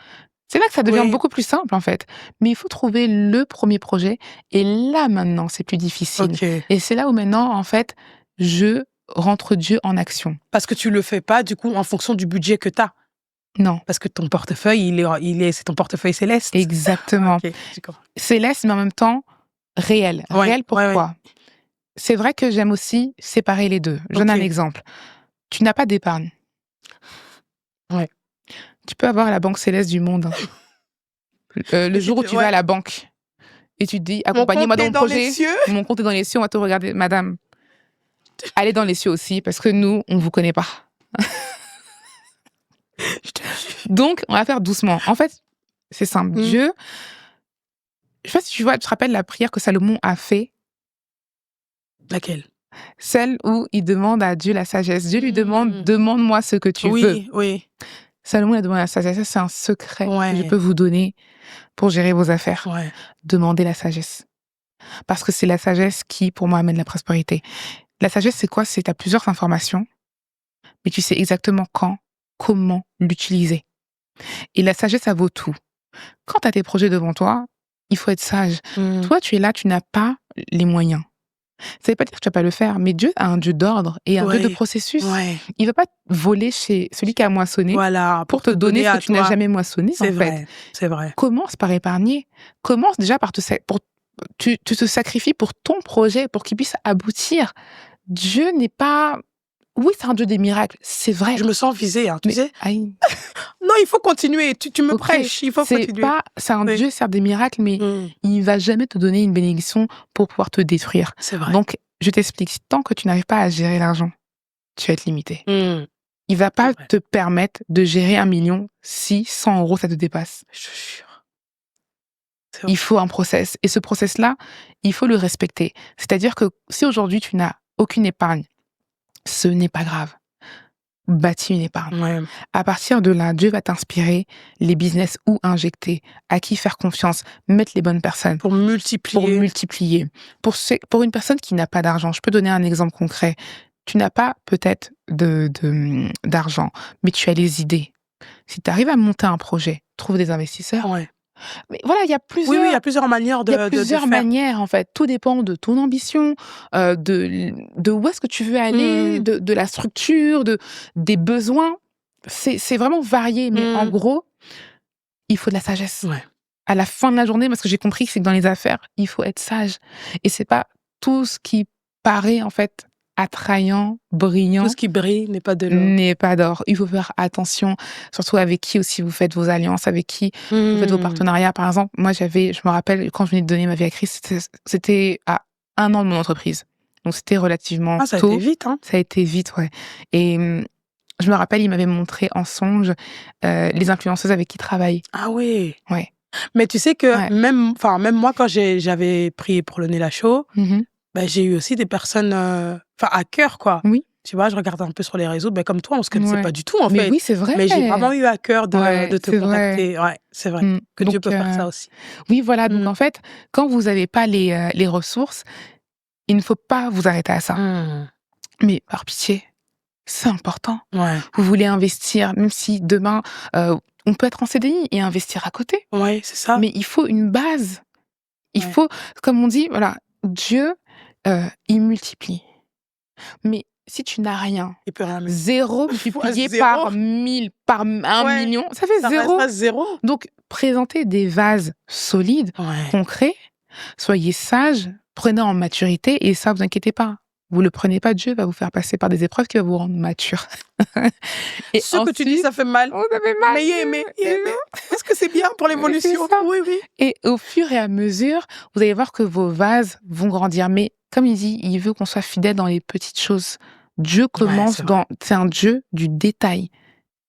S2: c'est là que ça devient
S1: Oui.
S2: beaucoup plus simple, en fait. Mais il faut trouver le premier projet et là, maintenant, c'est plus difficile
S1: OK.
S2: et c'est là où maintenant, en fait, je rentre Dieu en action.
S1: Parce que tu le fais pas, du coup, en fonction du budget que tu as?
S2: Non,
S1: Parce que ton portefeuille, c'est ton portefeuille céleste?
S2: exactement.
S1: OK, j'ai compris.
S2: Céleste, mais en même temps, réel.
S1: Ouais,
S2: Réel
S1: ouais, ouais.
S2: pourquoi? C'est vrai que j'aime aussi séparer les 2. Je donne un
S1: OK.
S2: exemple. Tu n'as pas d'épargne.
S1: Ouais.
S2: Tu peux avoir la banque céleste du monde, hein. Le
S1: Mais si
S2: jour où
S1: tu
S2: tu vas
S1: ouais.
S2: à la banque et tu te dis:
S1: Mon
S2: «Accompagnez-moi
S1: compte
S2: dans
S1: est
S2: mon
S1: dans les
S2: projet,
S1: cieux.
S2: mon compte est dans les cieux, on va tout regarder». Madame, allez dans les cieux aussi parce que nous, on ne vous connaît pas.
S1: Je te jure.
S2: Donc on va faire doucement. En fait, c'est simple.
S1: Mmh.
S2: Dieu, je sais pas si tu te rappelles la prière que Salomon a fait,
S1: Laquelle?
S2: celle où il demande à Dieu la sagesse. Dieu lui demande:
S1: Mmh.
S2: «Demande-moi ce que tu veux».
S1: Oui, oui.
S2: Salomon a demandé la sagesse. Ça, c'est un secret que je
S1: Ouais,
S2: peux vous donner pour gérer vos affaires.
S1: ouais.
S2: Demandez la sagesse. Parce que c'est la sagesse qui, pour moi, amène la prospérité. La sagesse, c'est quoi? C'est tu as plusieurs informations, mais tu sais exactement quand, comment l'utiliser. Et la sagesse, ça vaut tout. Quand tu as tes projets devant toi, il faut être sage.
S1: Mmh.
S2: Toi, tu es là, tu n'as pas les moyens. Ça veut pas dire que tu vas pas le faire, mais Dieu a un Dieu d'ordre et un Dieu de
S1: Ouais,
S2: processus.
S1: ouais.
S2: Il va pas voler chez celui qui a moissonné
S1: Voilà,
S2: pour
S1: pour
S2: te
S1: te
S2: donner
S1: donner
S2: ce que
S1: à
S2: tu n'as
S1: toi.
S2: jamais moissonné,
S1: C'est
S2: en fait.
S1: vrai, c'est vrai.
S2: Commence par épargner. Commence déjà par tu te sacrifies pour ton projet, pour qu'il puisse aboutir. Dieu n'est pas oui, c'est un Dieu des miracles, c'est
S1: Je
S2: vrai,
S1: me sens visée, hein, tu
S2: mais
S1: sais?
S2: aïe,
S1: Non, il faut continuer. Tu me
S2: OK,
S1: prêches, il faut continuer.
S2: c'est un
S1: Oui.
S2: Dieu certes des miracles, mais
S1: Mmh.
S2: il va jamais te donner une bénédiction pour pouvoir te détruire.
S1: C'est vrai.
S2: Donc, je t'explique, tant que tu n'arrives pas à gérer l'argent, tu vas être limité.
S1: Mmh.
S2: Il va
S1: C'est
S2: pas
S1: vrai.
S2: te permettre de gérer 1 000 000 si 100 € ça te dépasse.
S1: Je te jure. C'est vrai.
S2: Il faut un process et ce process-là, il faut le respecter. C'est-à-dire que si aujourd'hui tu n'as aucune épargne, ce n'est pas grave. Bâtis une épargne.
S1: Ouais.
S2: À partir de là, Dieu va t'inspirer les business où injecter, à qui faire confiance, mettre les bonnes personnes
S1: Pour
S2: pour
S1: multiplier.
S2: multiplier. Pour une personne qui n'a pas d'argent, je peux donner un exemple concret. Tu n'as pas peut-être d'argent, mais tu as les idées. Si tu arrives à monter un projet, trouve des investisseurs.
S1: Ouais.
S2: Mais voilà,
S1: Oui, oui, il y a plusieurs manières
S2: il y a
S1: de
S2: plusieurs
S1: faire.
S2: manières, en fait. Tout dépend de ton ambition, de où est-ce que tu veux aller,
S1: Mmh.
S2: de la structure, des besoins. C'est vraiment varié, mais en
S1: Mmh.
S2: gros, il faut de la sagesse.
S1: Ouais.
S2: À la fin de la journée, moi, ce que j'ai compris, c'est que dans les affaires, il faut être sage et c'est pas tout ce qui paraît, en fait, attrayant,
S1: Tout
S2: brillant
S1: ce qui brille n'est pas de l'or.
S2: n'est pas d'or. Il faut faire attention, surtout avec qui aussi vous faites vos alliances, avec qui vous faites vos
S1: Mmh.
S2: partenariats. Par exemple, moi, je me rappelle, quand je venais de donner ma vie à Christ, c'était à 1 an de mon entreprise. Donc, c'était relativement
S1: Ah, ça a été
S2: tôt.
S1: vite, hein?
S2: Ça a été vite, ouais. Et je me rappelle, il m'avait montré en songe les influenceuses avec qui il travaille.
S1: Ah oui.
S2: Ouais.
S1: Mais tu sais que
S2: Ouais.
S1: même moi, quand j'avais prié pour le Nela Show,
S2: Mhm.
S1: bah, j'ai eu aussi des personnes, à cœur, quoi.
S2: Oui.
S1: Tu vois, je regardais un peu sur les réseaux, comme toi, on se connaissait
S2: Ouais.
S1: pas du tout, en
S2: Mais
S1: fait.
S2: oui, c'est vrai.
S1: Mais j'ai vraiment eu à cœur
S2: Ouais,
S1: de te
S2: c'est vrai.
S1: contacter. Ouais, c'est vrai. Que Dieu
S2: Donc,
S1: peut faire ça aussi.
S2: oui, voilà. Donc,
S1: Mmh.
S2: en fait, quand vous n'avez pas les ressources, il ne faut pas vous arrêter à ça.
S1: Mmh.
S2: Mais par pitié, c'est important.
S1: Ouais.
S2: Vous voulez investir, même si demain, on peut être en CDI et investir à côté.
S1: Ouais, c'est ça.
S2: Mais il faut une base. Il
S1: Ouais.
S2: faut, comme on dit, voilà, Dieu, il multiplie. Mais si tu n'as rien,
S1: Il peut rien mettre.
S2: 0 multiplié
S1: zéro.
S2: par 1000, par 1
S1: Ouais,
S2: million, ça fait
S1: ça
S2: 0.
S1: restera 0.
S2: Donc, présentez des vases solides,
S1: Ouais.
S2: concrets, soyez sages, prenez en maturité et ça, vous inquiétez pas. vous le prenez pas, Dieu va vous faire passer par des épreuves qui vont vous rendre mature. Et
S1: Ce que tu dis,
S2: ensuite
S1: ça fait mal.
S2: oh, ça fait mal,
S1: Mais est-ce que c'est bien pour
S2: c'est
S1: l'évolution?
S2: ça.
S1: Oui, oui.
S2: Et au fur et à mesure, vous allez voir que vos vases vont grandir. Mais comme il dit, il veut qu'on soit fidèle dans les petites choses. Dieu
S1: Ouais,
S2: commence
S1: c'est vrai.
S2: c'est un Dieu du détail.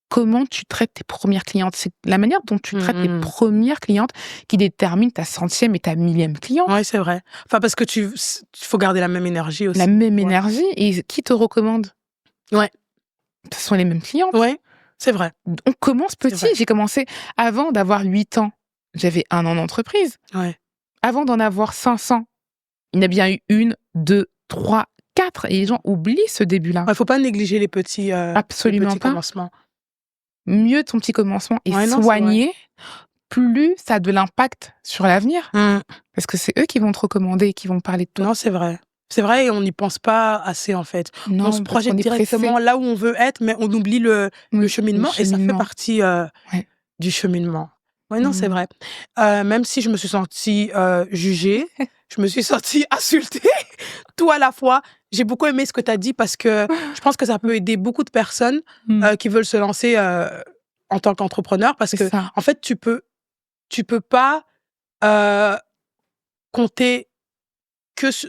S2: Comment tu traites tes premières clientes? C'est la manière dont tu traites tes
S1: Mmh.
S2: premières clientes qui détermine ta centième et ta millième cliente.
S1: Ouais, c'est vrai. Enfin, parce que faut garder la même énergie
S2: La
S1: aussi.
S2: même
S1: Ouais.
S2: énergie et qui te recommande?
S1: Ouais,
S2: Ce sont les mêmes clientes.
S1: ouais, c'est vrai,
S2: On commence
S1: c'est
S2: petit.
S1: vrai.
S2: J'ai commencé avant d'avoir 8 ans, j'avais 1 an d'entreprise.
S1: Ouais.
S2: Avant d'en avoir 500, il y en a bien eu 1, 2, 3, 4 et les gens oublient ce début-là.
S1: Ouais, faut pas négliger les
S2: Absolument
S1: petits
S2: pas.
S1: commencements.
S2: Mieux ton petit commencement est
S1: Ouais, non, c'est vrai.
S2: soigné, plus ça a de l'impact sur l'avenir.
S1: Mmh.
S2: Parce que c'est eux qui vont te recommander, qui vont parler de toi.
S1: Non, c'est vrai. C'est vrai et on n'y pense pas assez, en fait. On se
S2: Non, parce
S1: projette
S2: qu'on est
S1: directement
S2: pressé.
S1: là où on veut être, mais on oublie le
S2: Oui, le
S1: cheminement et ça fait
S2: cheminement.
S1: partie,
S2: Ouais.
S1: du cheminement. Ouais, non, c'est
S2: Mmh.
S1: vrai. Même si je me suis sentie, jugée, je me suis sentie insultée, tout à la fois. J'ai beaucoup aimé ce que tu as dit parce que je pense que ça peut aider beaucoup de personnes,
S2: Mmh.
S1: qui veulent se lancer, en tant qu'entrepreneur parce
S2: C'est
S1: que
S2: ça.
S1: en fait, tu peux pas, heu, compter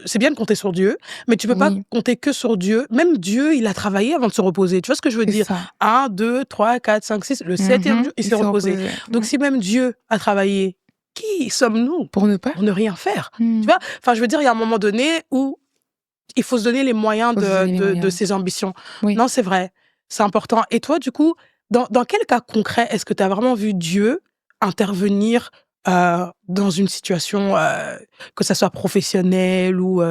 S1: c'est bien de compter sur Dieu, mais tu peux pas
S2: Oui,
S1: compter que sur Dieu. Même Dieu, il a travaillé avant de se reposer. Tu vois ce que je veux
S2: c'est
S1: dire?
S2: ça.
S1: 1, 2, 3, 4, 5, 6, le 7e jour, il
S2: Il
S1: s'est
S2: s'est
S1: reposé.
S2: reposé.
S1: Donc
S2: Ouais.
S1: si même Dieu a travaillé, qui sommes-nous
S2: Pour ne pas
S1: pour ne rien faire?
S2: mmh,
S1: Tu vois? Enfin, je veux dire, il y a un moment donné où il faut se donner les moyens
S2: faut se
S1: de
S2: donner les
S1: de de
S2: moyens.
S1: ses ambitions.
S2: Oui.
S1: Non, c'est vrai, c'est important. Et toi, du coup, dans quel cas concret est-ce que tu as vraiment vu Dieu intervenir, dans une situation, que ça soit professionnelle ou,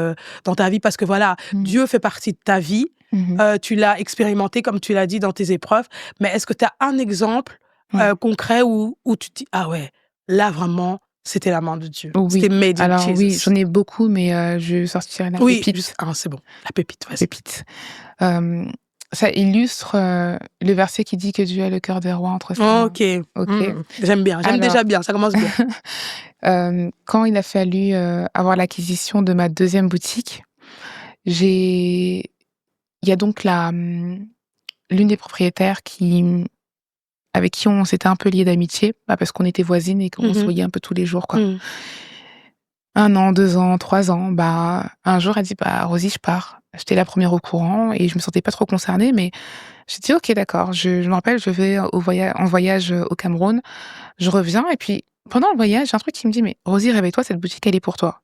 S1: dans ta vie? Parce que voilà,
S2: Mmh.
S1: Dieu fait partie de ta vie,
S2: Mmh.
S1: tu l'as expérimenté comme tu l'as dit dans tes épreuves, mais est-ce que tu as un exemple,
S2: Ouais.
S1: concret où tu te dis: «Ah ouais, là vraiment, c'était la main de Dieu.
S2: Oui.
S1: C'était made in
S2: Alors oui,
S1: Jesus».
S2: j'en ai beaucoup, mais je sortirai la
S1: Oui, juste
S2: pépite.
S1: un, c'est bon. La pépite,
S2: La
S1: vas-y.
S2: pépite. Hem, Ça illustre, le verset qui dit que Dieu a le cœur des rois entre ses mains.
S1: OK.
S2: OK?
S1: J'aime bien, j'aime
S2: Alors,
S1: déjà bien, ça commence bien.
S2: quand il a fallu, avoir l'acquisition de ma deuxième boutique, j'ai il y a donc l'une des propriétaires avec qui on s'était un peu liés d'amitié, bah, parce qu'on était voisines et qu'on
S1: Mmh
S2: se
S1: mh.
S2: voyait un peu tous les jours, quoi.
S1: Mmh.
S2: 1 an, 2 ans, 3 ans, bah, un jour, elle dit: «Bah, Rosie, je pars». J'étais la première au courant et je me sentais pas trop concernée, mais j'ai dit: «OK, d'accord». Je me rappelle, je vais en voyage, au Cameroun. Je reviens et puis pendant le voyage, j'ai un truc qui me dit: «Mais Rosie, réveille-toi, cette boutique, elle est pour toi».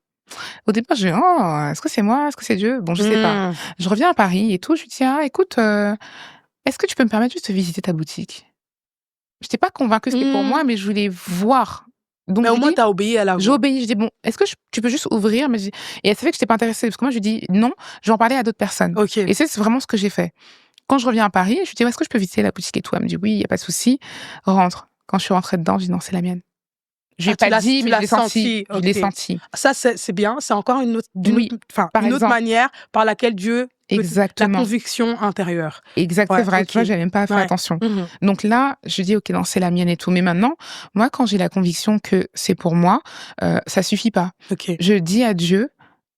S2: Au départ, je dis: «Oh, est-ce que c'est moi? Est-ce que c'est Dieu?» Bon, je sais pas.
S1: Mmh.
S2: Je reviens à Paris et tout, je lui dis: «Ah, écoute, est-ce que tu peux me permettre juste de visiter ta boutique?» J'étais pas convaincue que c'était pour
S1: Mmh.
S2: moi, mais je voulais voir. Donc
S1: Mais
S2: je
S1: au
S2: lui
S1: moins
S2: dis
S1: tu as obéi à la
S2: j'ai
S1: voix.
S2: obéi, je dis: «Bon, est-ce que tu peux juste ouvrir?» Mais et elle savait que j'étais pas intéressée parce que moi je lui dis: «Non, je vais en parler à d'autres personnes»
S1: OK.
S2: et c'est vraiment ce que j'ai fait. Quand je reviens à Paris, je lui dis: «Est-ce que je peux visiter la boutique et tout?» Elle me dit: «Oui, il y a pas de souci, rentre». Quand je suis rentrée dedans, je dis: «Non, c'est la mienne». Je lui ai
S1: Ah, tu
S2: pas
S1: l'as
S2: dit,
S1: tu
S2: mais je
S1: l'as
S2: l'ai senti.
S1: senti,
S2: Je l'ai
S1: OK.
S2: senti.
S1: Ça, c'est bien, c'est encore
S2: Oui, par
S1: une autre
S2: exemple.
S1: manière par laquelle Dieu peut te la
S2: Exactement.
S1: conviction intérieure.
S2: Exact, c'est
S1: Ouais,
S2: vrai. Tu
S1: OK.
S2: vois, j'avais même pas fait
S1: Ouais.
S2: attention.
S1: Mmh mh.
S2: Donc là, je dis: «OK, non, c'est la mienne et tout». Mais maintenant, moi, quand j'ai la conviction que c'est pour moi, ça suffit pas.
S1: OK.
S2: Je dis à Dieu: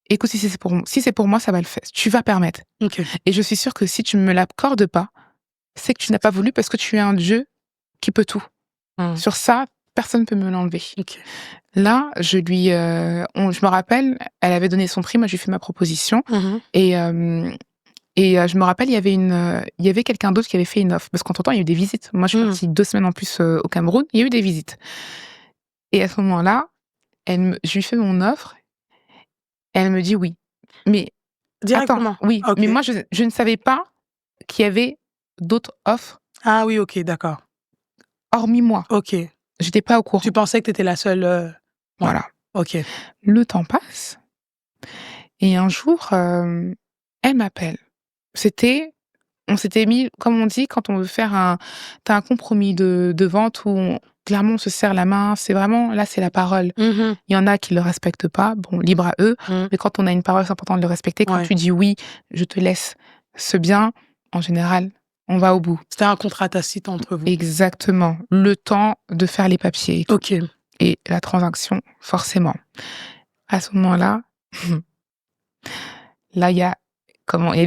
S2: «Écoute, si c'est pour moi, ça va le faire. Tu vas permettre».
S1: OK.
S2: Et je suis sûre que si tu me l'accordes pas, c'est que tu n'as pas voulu parce que tu es un Dieu qui peut tout.
S1: Mmh.
S2: Sur ça, personne ne peut me l'enlever.
S1: OK.
S2: Là, je me rappelle, elle avait donné son prix, moi, je lui ai fait ma proposition
S1: Mmh mh.
S2: et je me rappelle, il y avait quelqu'un d'autre qui avait fait une offre parce qu'entre temps, il y a eu des visites. Moi, je suis
S1: Mmh.
S2: partie 2 semaines en plus, au Cameroun, il y a eu des visites et à ce moment-là, je lui fais mon offre et elle me dit: «Oui». Mais attends,
S1: Directement?
S2: oui, mais
S1: OK.
S2: moi, je ne savais pas qu'il y avait d'autres offres
S1: Ah oui, OK, d'accord.
S2: hormis moi.
S1: OK.
S2: J'étais pas au
S1: Tu
S2: courant.
S1: pensais que tu étais la seule, ouais.
S2: Voilà.
S1: OK.
S2: Le temps passe et un jour, elle m'appelle. On s'était mis, comme on dit, quand on veut faire tu as un compromis de vente où clairement on se serre la main, c'est vraiment là, c'est la parole.
S1: Mmh mh.
S2: Il y en a qui le respectent pas, bon, libre à eux,
S1: Mmh.
S2: mais quand on a une parole, c'est important de le respecter. Quand
S1: Ouais.
S2: tu dis: «Oui, je te laisse ce bien», en général, on va au bout.
S1: C'était un contrat tacite entre vous.
S2: Exactement. Le temps de faire les papiers et tout
S1: OK.
S2: et la transaction, forcément. À ce moment-là, là, il y a comment il y a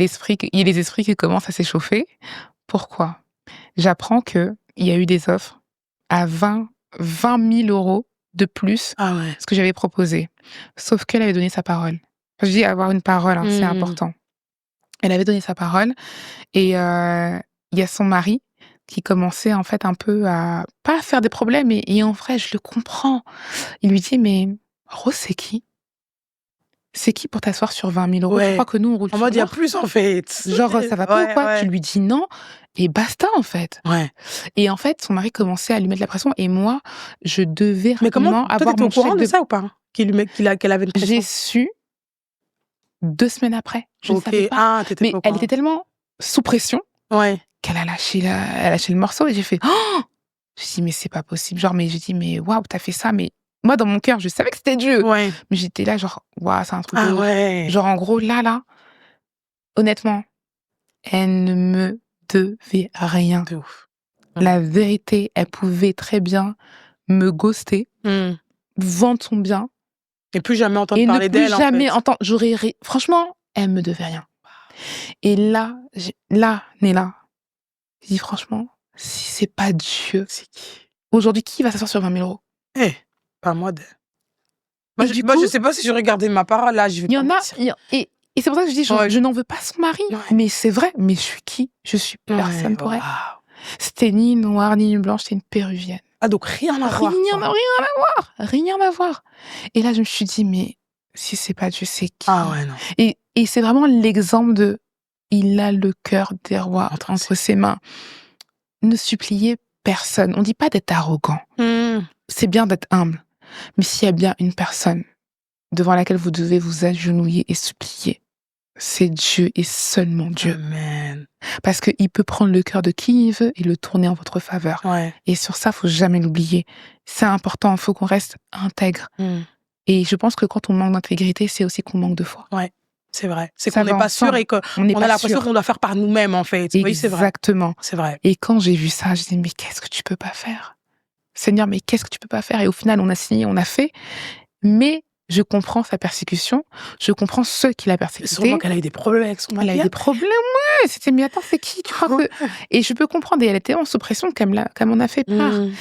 S2: les esprits qui commencent à s'échauffer. Pourquoi? J'apprends qu'il y a eu des offres à 20 000 € de plus
S1: Ah ouais.
S2: ce que j'avais proposé. Sauf qu'elle avait donné sa parole. Je dis avoir une parole, hein, c'est important. Elle avait donné sa parole et il y a son mari qui commençait en fait un peu à pas faire des problèmes et en vrai, je le comprends. Il lui dit: «Mais Rose, c'est qui? C'est qui pour t'asseoir sur 20 000 €? Tu crois
S1: Ouais.
S2: que nous, on roule
S1: En
S2: sur
S1: mode, il y a
S2: l'or?
S1: plus, en fait.
S2: Genre, ça va pas ou
S1: Ouais,
S2: quoi?» Tu
S1: ouais.
S2: lui dis: «Non» et basta, en fait.
S1: Ouais.
S2: Et en fait, son mari commençait à lui mettre la pression et moi, je devais
S1: Mais comment
S2: rapidement
S1: toi,
S2: avoir
S1: t'étais au
S2: mon
S1: courant
S2: chèque
S1: de
S2: de
S1: ça ou pas? Qu'elle avait une
S2: j'ai
S1: pression?
S2: su 2 semaines après. Je ne
S1: OK.
S2: savais pas.
S1: Ah, tu étais
S2: Mais
S1: pas au
S2: elle était
S1: courant.
S2: tellement sous pression
S1: Ouais.
S2: qu'elle a lâché le morceau et j'ai fait: «Oh!» J'ai dit: «Mais c'est pas possible». Genre, mais j'ai dit: «Mais waouh, tu as fait ça?» Mais moi, dans mon cœur, je savais que c'était Dieu.
S1: Ouais.
S2: Mais j'étais là genre: «Waouh, c'est un truc de
S1: Ah
S2: ouf».
S1: ouais.
S2: Genre, en gros, là, honnêtement, elle ne me devait rien.
S1: De ouf.
S2: La vérité, elle pouvait très bien me ghoster,
S1: Mmh.
S2: vendre son bien
S1: Et plus jamais entendre
S2: et ne
S1: parler
S2: plus
S1: d'elle, en
S2: jamais
S1: fait.
S2: entendre. Franchement, elle me devait rien. Et là, Néla, je dis franchement, si c'est pas Dieu,
S1: C'est qui?
S2: aujourd'hui, qui va s'asseoir sur 20 000 €?
S1: Eh, pas moi de
S2: Et du
S1: moi, je
S2: coup,
S1: sais pas si j'aurais gardé ma parole, là, je vais
S2: il y
S1: pas
S2: en a,
S1: mentir.
S2: et c'est pour ça que je dis,
S1: Ouais.
S2: je n'en veux pas son mari.
S1: Ouais.
S2: Mais c'est vrai, mais je suis qui? Je suis
S1: Ouais,
S2: personne pour elle.
S1: waouh.
S2: C'était ni une noire, ni une blanche, c'était une péruvienne.
S1: Ah, donc rien à voir,
S2: Rien,
S1: quoi.
S2: rien à voir, rien à voir. Et là, je me suis dit, mais si c'est pas Dieu, c'est qui?
S1: Ah ouais, non.
S2: Et c'est vraiment l'exemple de, il a le cœur des rois entre ses mains. Ne suppliez personne. On dit pas d'être arrogant.
S1: Mmh.
S2: C'est bien d'être humble. Mais s'il y a bien une personne devant laquelle vous devez vous agenouiller et supplier, c'est Dieu et seulement Dieu.
S1: Amen.
S2: Parce qu'il peut prendre le cœur de qui il veut et le tourner en votre faveur.
S1: Ouais.
S2: Et sur ça, faut jamais l'oublier. C'est important, il faut qu'on reste intègre.
S1: Mmh.
S2: Et je pense que quand on manque d'intégrité, c'est aussi qu'on manque de foi.
S1: Ouais, c'est vrai. C'est
S2: Ça
S1: qu'on n'est
S2: va
S1: pas sûr
S2: ensemble.
S1: et qu'on
S2: On n'est
S1: a
S2: pas
S1: l'impression
S2: sûr.
S1: qu'on doit faire par nous-mêmes, en fait. Oui, c'est vrai.
S2: Exactement.
S1: C'est vrai.
S2: Et quand j'ai vu ça, je dis mais qu'est-ce que tu peux pas faire? Seigneur, mais qu'est-ce que tu peux pas faire? Et au final, on a signé, on a fait. Mais je comprends sa persécution. Je comprends ceux qui l'a
S1: Sûrement
S2: persécuté.
S1: qu'elle a eu des problèmes avec son
S2: Elle a eu
S1: mari
S2: des problèmes, ouais. C'était mais attends, c'est qui? Tu crois que... Et je peux comprendre. Et elle était en sous pression qu'elle m'en a fait part.
S1: Mmh.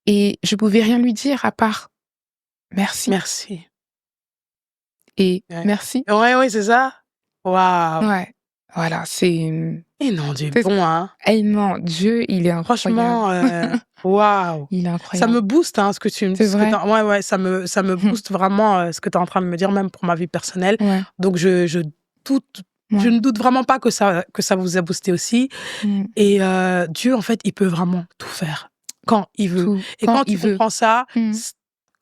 S2: Et je pouvais rien lui dire à part merci.
S1: Merci.
S2: Et
S1: Ouais.
S2: merci.
S1: Ouais, c'est ça. Waouh.
S2: Ouais. Voilà, c'est...
S1: Et non, Dieu est
S2: C'est-
S1: bon, hein.
S2: Eh non, Dieu, il est incroyable.
S1: Franchement, waouh.
S2: Il est
S1: Ça
S2: incroyable.
S1: me booste, hein, ce que tu me
S2: C'est
S1: dis.
S2: vrai.
S1: Ouais, ça me booste vraiment ce que tu es en train de me dire, même pour ma vie personnelle.
S2: Ouais.
S1: Donc, doute, je
S2: Ouais.
S1: ne doute vraiment pas que ça vous a boosté aussi.
S2: Mm.
S1: Et Dieu, en fait, il peut vraiment tout faire quand il veut.
S2: Tout.
S1: Et quand
S2: il
S1: tu
S2: veut.
S1: comprends ça,
S2: Mm.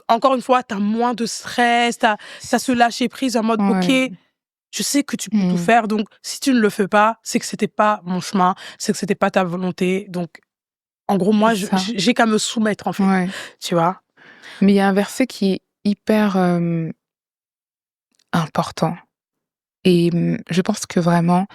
S1: encore une fois, tu as moins de stress, tu as ce lâcher prise en mode,
S2: Ouais.
S1: OK, je sais que tu peux tout
S2: Mm.
S1: faire, donc si tu ne le fais pas, c'est que c'était pas mon chemin, c'est que c'était pas ta volonté. Donc, en gros, moi,
S2: C'est ça.
S1: j'ai qu'à me soumettre, en fait,
S2: Ouais.
S1: tu vois.
S2: Mais il y a un verset qui est hyper important. Et je pense que vraiment,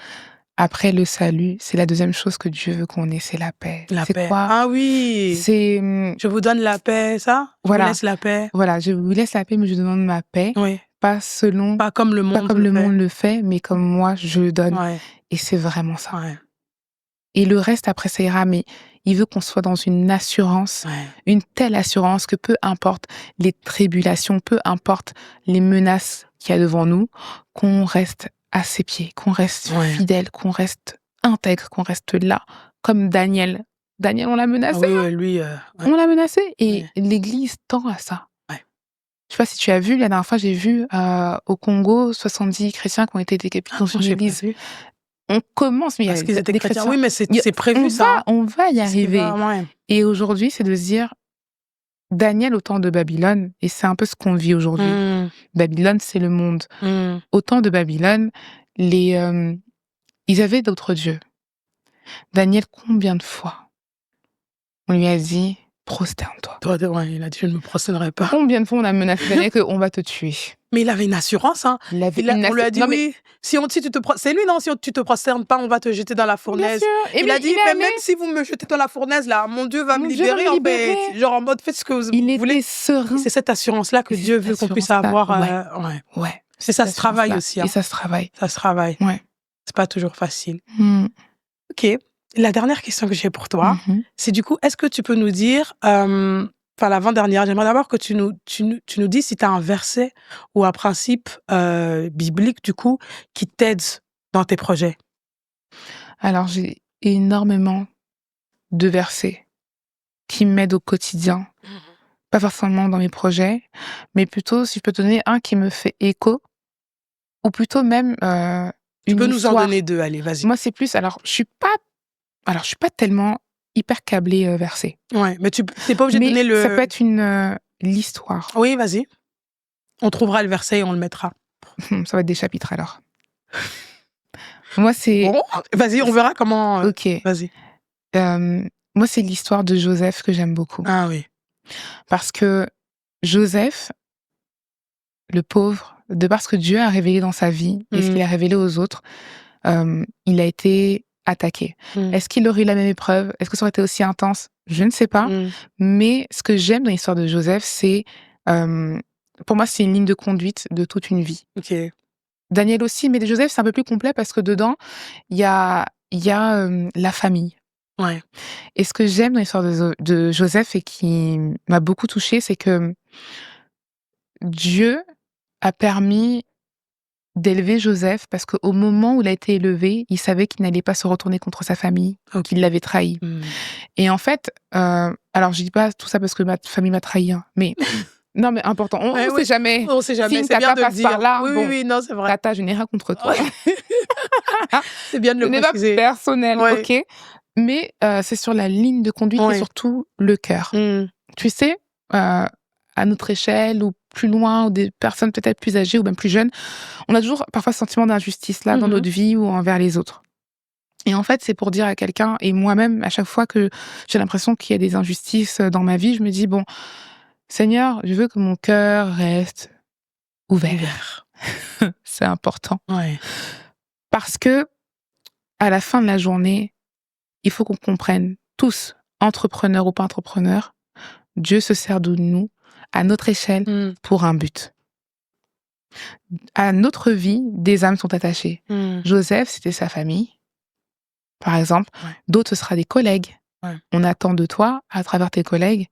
S2: après le salut, c'est la deuxième chose que Dieu veut qu'on ait, c'est la paix.
S1: La
S2: C'est
S1: paix.
S2: quoi?
S1: Ah oui,
S2: C'est...
S1: je vous donne la paix, ça? Je vous
S2: Voilà.
S1: laisse la paix.
S2: Voilà, je vous laisse la paix, mais je demande ma paix.
S1: Oui,
S2: Pas selon...
S1: pas comme le
S2: Pas
S1: monde
S2: comme
S1: le
S2: le
S1: fait.
S2: monde le fait, mais comme moi, je le donne.
S1: Ouais,
S2: Et c'est vraiment ça.
S1: ouais,
S2: Et le reste, après, ça ira. Mais il veut qu'on soit dans une assurance,
S1: ouais.
S2: une telle assurance que peu importe les tribulations, peu importe les menaces qu'il y a devant nous, qu'on reste à ses pieds, qu'on reste
S1: Ouais.
S2: fidèle, qu'on reste intègre, qu'on reste là. Comme Daniel. Daniel, on l'a
S1: Ah
S2: menacé.
S1: oui, ouais, lui, ouais.
S2: On l'a menacé. Et
S1: Ouais.
S2: l'Église tend à ça.
S1: Ouais.
S2: Je sais pas si tu as vu, la dernière fois, j'ai vu au Congo 70 chrétiens qui ont été décapités dans une
S1: J'ai pas
S2: église.
S1: vu.
S2: On commence, mais il y
S1: Parce
S2: a
S1: qu'ils étaient
S2: des
S1: chrétiens.
S2: chrétiens.
S1: Oui, mais c'est prévu, ça. Hein.
S2: On va y
S1: C'est
S2: arriver.
S1: ouais.
S2: Et aujourd'hui, c'est de se dire, Daniel au temps de Babylone, et c'est un peu ce qu'on vit aujourd'hui.
S1: Mmh,
S2: Babylone, c'est le monde.
S1: mmh.
S2: Au temps de Babylone, ils avaient d'autres dieux. Daniel, combien de fois on lui a dit, prosterne-toi.
S1: Toi, ouais, il a dit, je ne me prosternerai pas.
S2: Combien de fois on a menacé Daniel qu'on va te tuer.
S1: Mais il avait une assurance, hein.
S2: Il avait
S1: On lui a dit,
S2: Non, mais
S1: oui, si tu te c'est lui, non, si tu te prosternes pas, on va te jeter dans la
S2: bien
S1: fournaise.
S2: sûr. Et
S1: Il a
S2: mais
S1: dit,
S2: il est
S1: mais
S2: allé.
S1: même si vous me jetez dans la fournaise, là, mon Dieu va me
S2: Mon Dieu va
S1: libérer,
S2: me
S1: en
S2: libérer.
S1: fait. Genre, en mode, faites ce que vous
S2: Il
S1: voulez.
S2: était serein.
S1: C'est cette assurance-là que
S2: Et
S1: Dieu
S2: cette
S1: veut qu'on puisse
S2: assurance-là,
S1: avoir.
S2: ouais.
S1: Ouais.
S2: Ouais.
S1: Et ça se
S2: Cette
S1: travaille
S2: assurance-là.
S1: aussi. Hein.
S2: Et ça se travaille.
S1: Ça se travaille.
S2: Ouais.
S1: C'est pas toujours facile.
S2: Mmh.
S1: OK. La dernière question que j'ai pour toi,
S2: Mmh.
S1: c'est du coup, est-ce que tu peux nous dire, enfin l'avant-dernière, j'aimerais d'abord que tu nous dises si tu as un verset ou un principe, biblique du coup, qui t'aide dans tes projets?
S2: Alors j'ai énormément de versets qui m'aident au quotidien,
S1: Mmh.
S2: pas forcément dans mes projets, mais plutôt si je peux te donner un qui me fait écho ou plutôt même,
S1: Tu
S2: une
S1: peux nous en donner
S2: histoire.
S1: 2, allez, vas-y.
S2: Moi, c'est plus je suis pas tellement hyper câblée, versets,
S1: Ouais, mais tu pas obligé de
S2: mais
S1: donner
S2: ça peut
S1: le
S2: être l'histoire.
S1: oui, vas-y. On trouvera le verset et on le mettra.
S2: Ça va être des chapitres alors. Moi, c'est
S1: Bon, vas-y, on verra comment,
S2: OK,
S1: vas-y.
S2: moi, c'est l'histoire de Joseph que j'aime beaucoup
S1: Ah oui.
S2: parce que Joseph, le pauvre, de par ce que Dieu a révélé dans sa vie et ce
S1: Mmh.
S2: qu'il a révélé aux autres, il a été attaqué.
S1: Mmh.
S2: Est-ce qu'il aurait eu la même épreuve? Est-ce que ça aurait été aussi intense? Je ne sais pas,
S1: Mmh.
S2: mais ce que j'aime dans l'histoire de Joseph, c'est, pour moi, c'est une ligne de conduite de toute une vie.
S1: OK.
S2: Daniel aussi, mais Joseph, c'est un peu plus complet parce que dedans, il y a la famille.
S1: Ouais.
S2: Et ce que j'aime dans l'histoire de Joseph et qui m'a beaucoup touchée, c'est que Dieu a permis d'élever Joseph parce qu'au moment où il a été élevé, il savait qu'il n'allait pas se retourner contre sa famille,
S1: OK.
S2: qu'il l'avait trahi.
S1: Mmh.
S2: Et en fait, alors je dis pas tout ça parce que ma famille m'a trahi, hein, mais non, mais important,
S1: Ouais,
S2: on sait
S1: ouais,
S2: jamais.
S1: on sait
S2: Si
S1: jamais,
S2: une
S1: c'est bien
S2: tata
S1: de le
S2: passe par
S1: dire.
S2: là,
S1: Oui, oui,
S2: bon,
S1: oui, non, c'est vrai.
S2: tata, je n'ai rien contre toi.
S1: Ouais. C'est bien de
S2: Ce
S1: le
S2: n'est pas
S1: préciser.
S2: personnel,
S1: Ouais.
S2: OK? Mais c'est sur la ligne de conduite et
S1: Ouais.
S2: surtout le cœur.
S1: Mmh.
S2: Tu sais, à notre échelle ou plus loin ou des personnes peut-être plus âgées ou même plus jeunes, on a toujours parfois ce sentiment d'injustice là dans
S1: Mmh mh.
S2: notre vie ou envers les autres. Et en fait, c'est pour dire à quelqu'un et moi-même, à chaque fois que j'ai l'impression qu'il y a des injustices, dans ma vie, je me dis: «Bon, Seigneur, je veux que mon cœur reste ouvert».
S1: Ouvert.
S2: C'est important
S1: Ouais.
S2: parce que à la fin de la journée, il faut qu'on comprenne tous, entrepreneurs ou pas entrepreneurs, Dieu se sert de nous, à notre échelle,
S1: Mmh.
S2: pour un but. À notre vie, des âmes sont attachées.
S1: Mmh.
S2: Joseph, c'était sa famille, par exemple.
S1: Ouais.
S2: D'autres, ce sera des collègues.
S1: Ouais.
S2: On attend de toi, à travers tes collègues,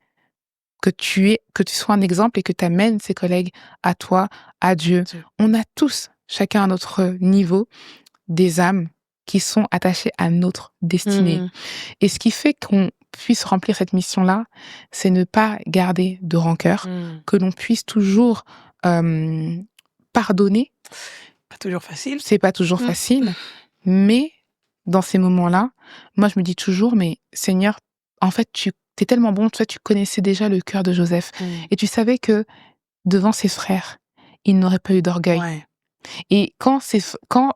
S2: que tu sois un exemple et que tu amènes ces collègues à toi, à Dieu.
S1: Dieu.
S2: On a tous, chacun à notre niveau, des âmes qui sont attachées à notre destinée.
S1: Mmh.
S2: Et ce qui fait qu'on puisse remplir cette mission-là, c'est ne pas garder de rancœur,
S1: Mmh.
S2: que l'on puisse toujours, pardonner.
S1: Pas toujours facile.
S2: C'est pas toujours
S1: Mmh.
S2: facile, mais dans ces moments-là, moi, je me dis toujours: «Mais Seigneur, en fait, tu es tellement bon, toi, tu connaissais déjà le cœur de Joseph
S1: Mmh.
S2: et tu savais que devant ses frères, il n'aurait pas eu d'orgueil
S1: Ouais.
S2: et quand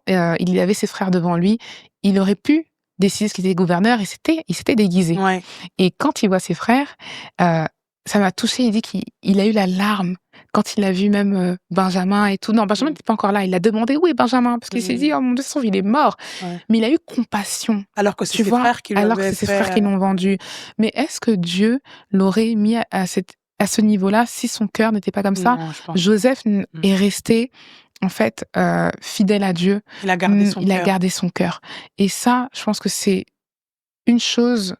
S2: il avait ses frères devant lui, il aurait pu décider ce qu'il était gouverneur et il s'était déguisé
S1: Ouais.
S2: et quand il voit ses frères, ça m'a touchée. Il dit qu'il a eu la larme quand il a vu même, Benjamin et tout. Non, Benjamin
S1: Mmh.
S2: n'était pas encore là. Il a demandé: «Où est Benjamin?» parce qu'il s'est dit:
S1: Mmh.
S2: «Oh mon Dieu, ça se trouve, il est mort».
S1: Ouais.
S2: Mais il a eu compassion,
S1: Alors que c'est
S2: tu
S1: ses
S2: vois?
S1: frères qui lui
S2: Alors que
S1: avaient
S2: c'est ses frères
S1: fait,
S2: qui l'ont vendu. Mais est-ce que Dieu l'aurait mis à ce niveau-là si son cœur n'était pas comme ça?
S1: non, je pense pas.
S2: Joseph
S1: Mmh.
S2: est resté, en fait, fidèle à Dieu.
S1: Il a gardé son
S2: Il a
S1: cœur.
S2: gardé son cœur et ça, je pense que c'est une chose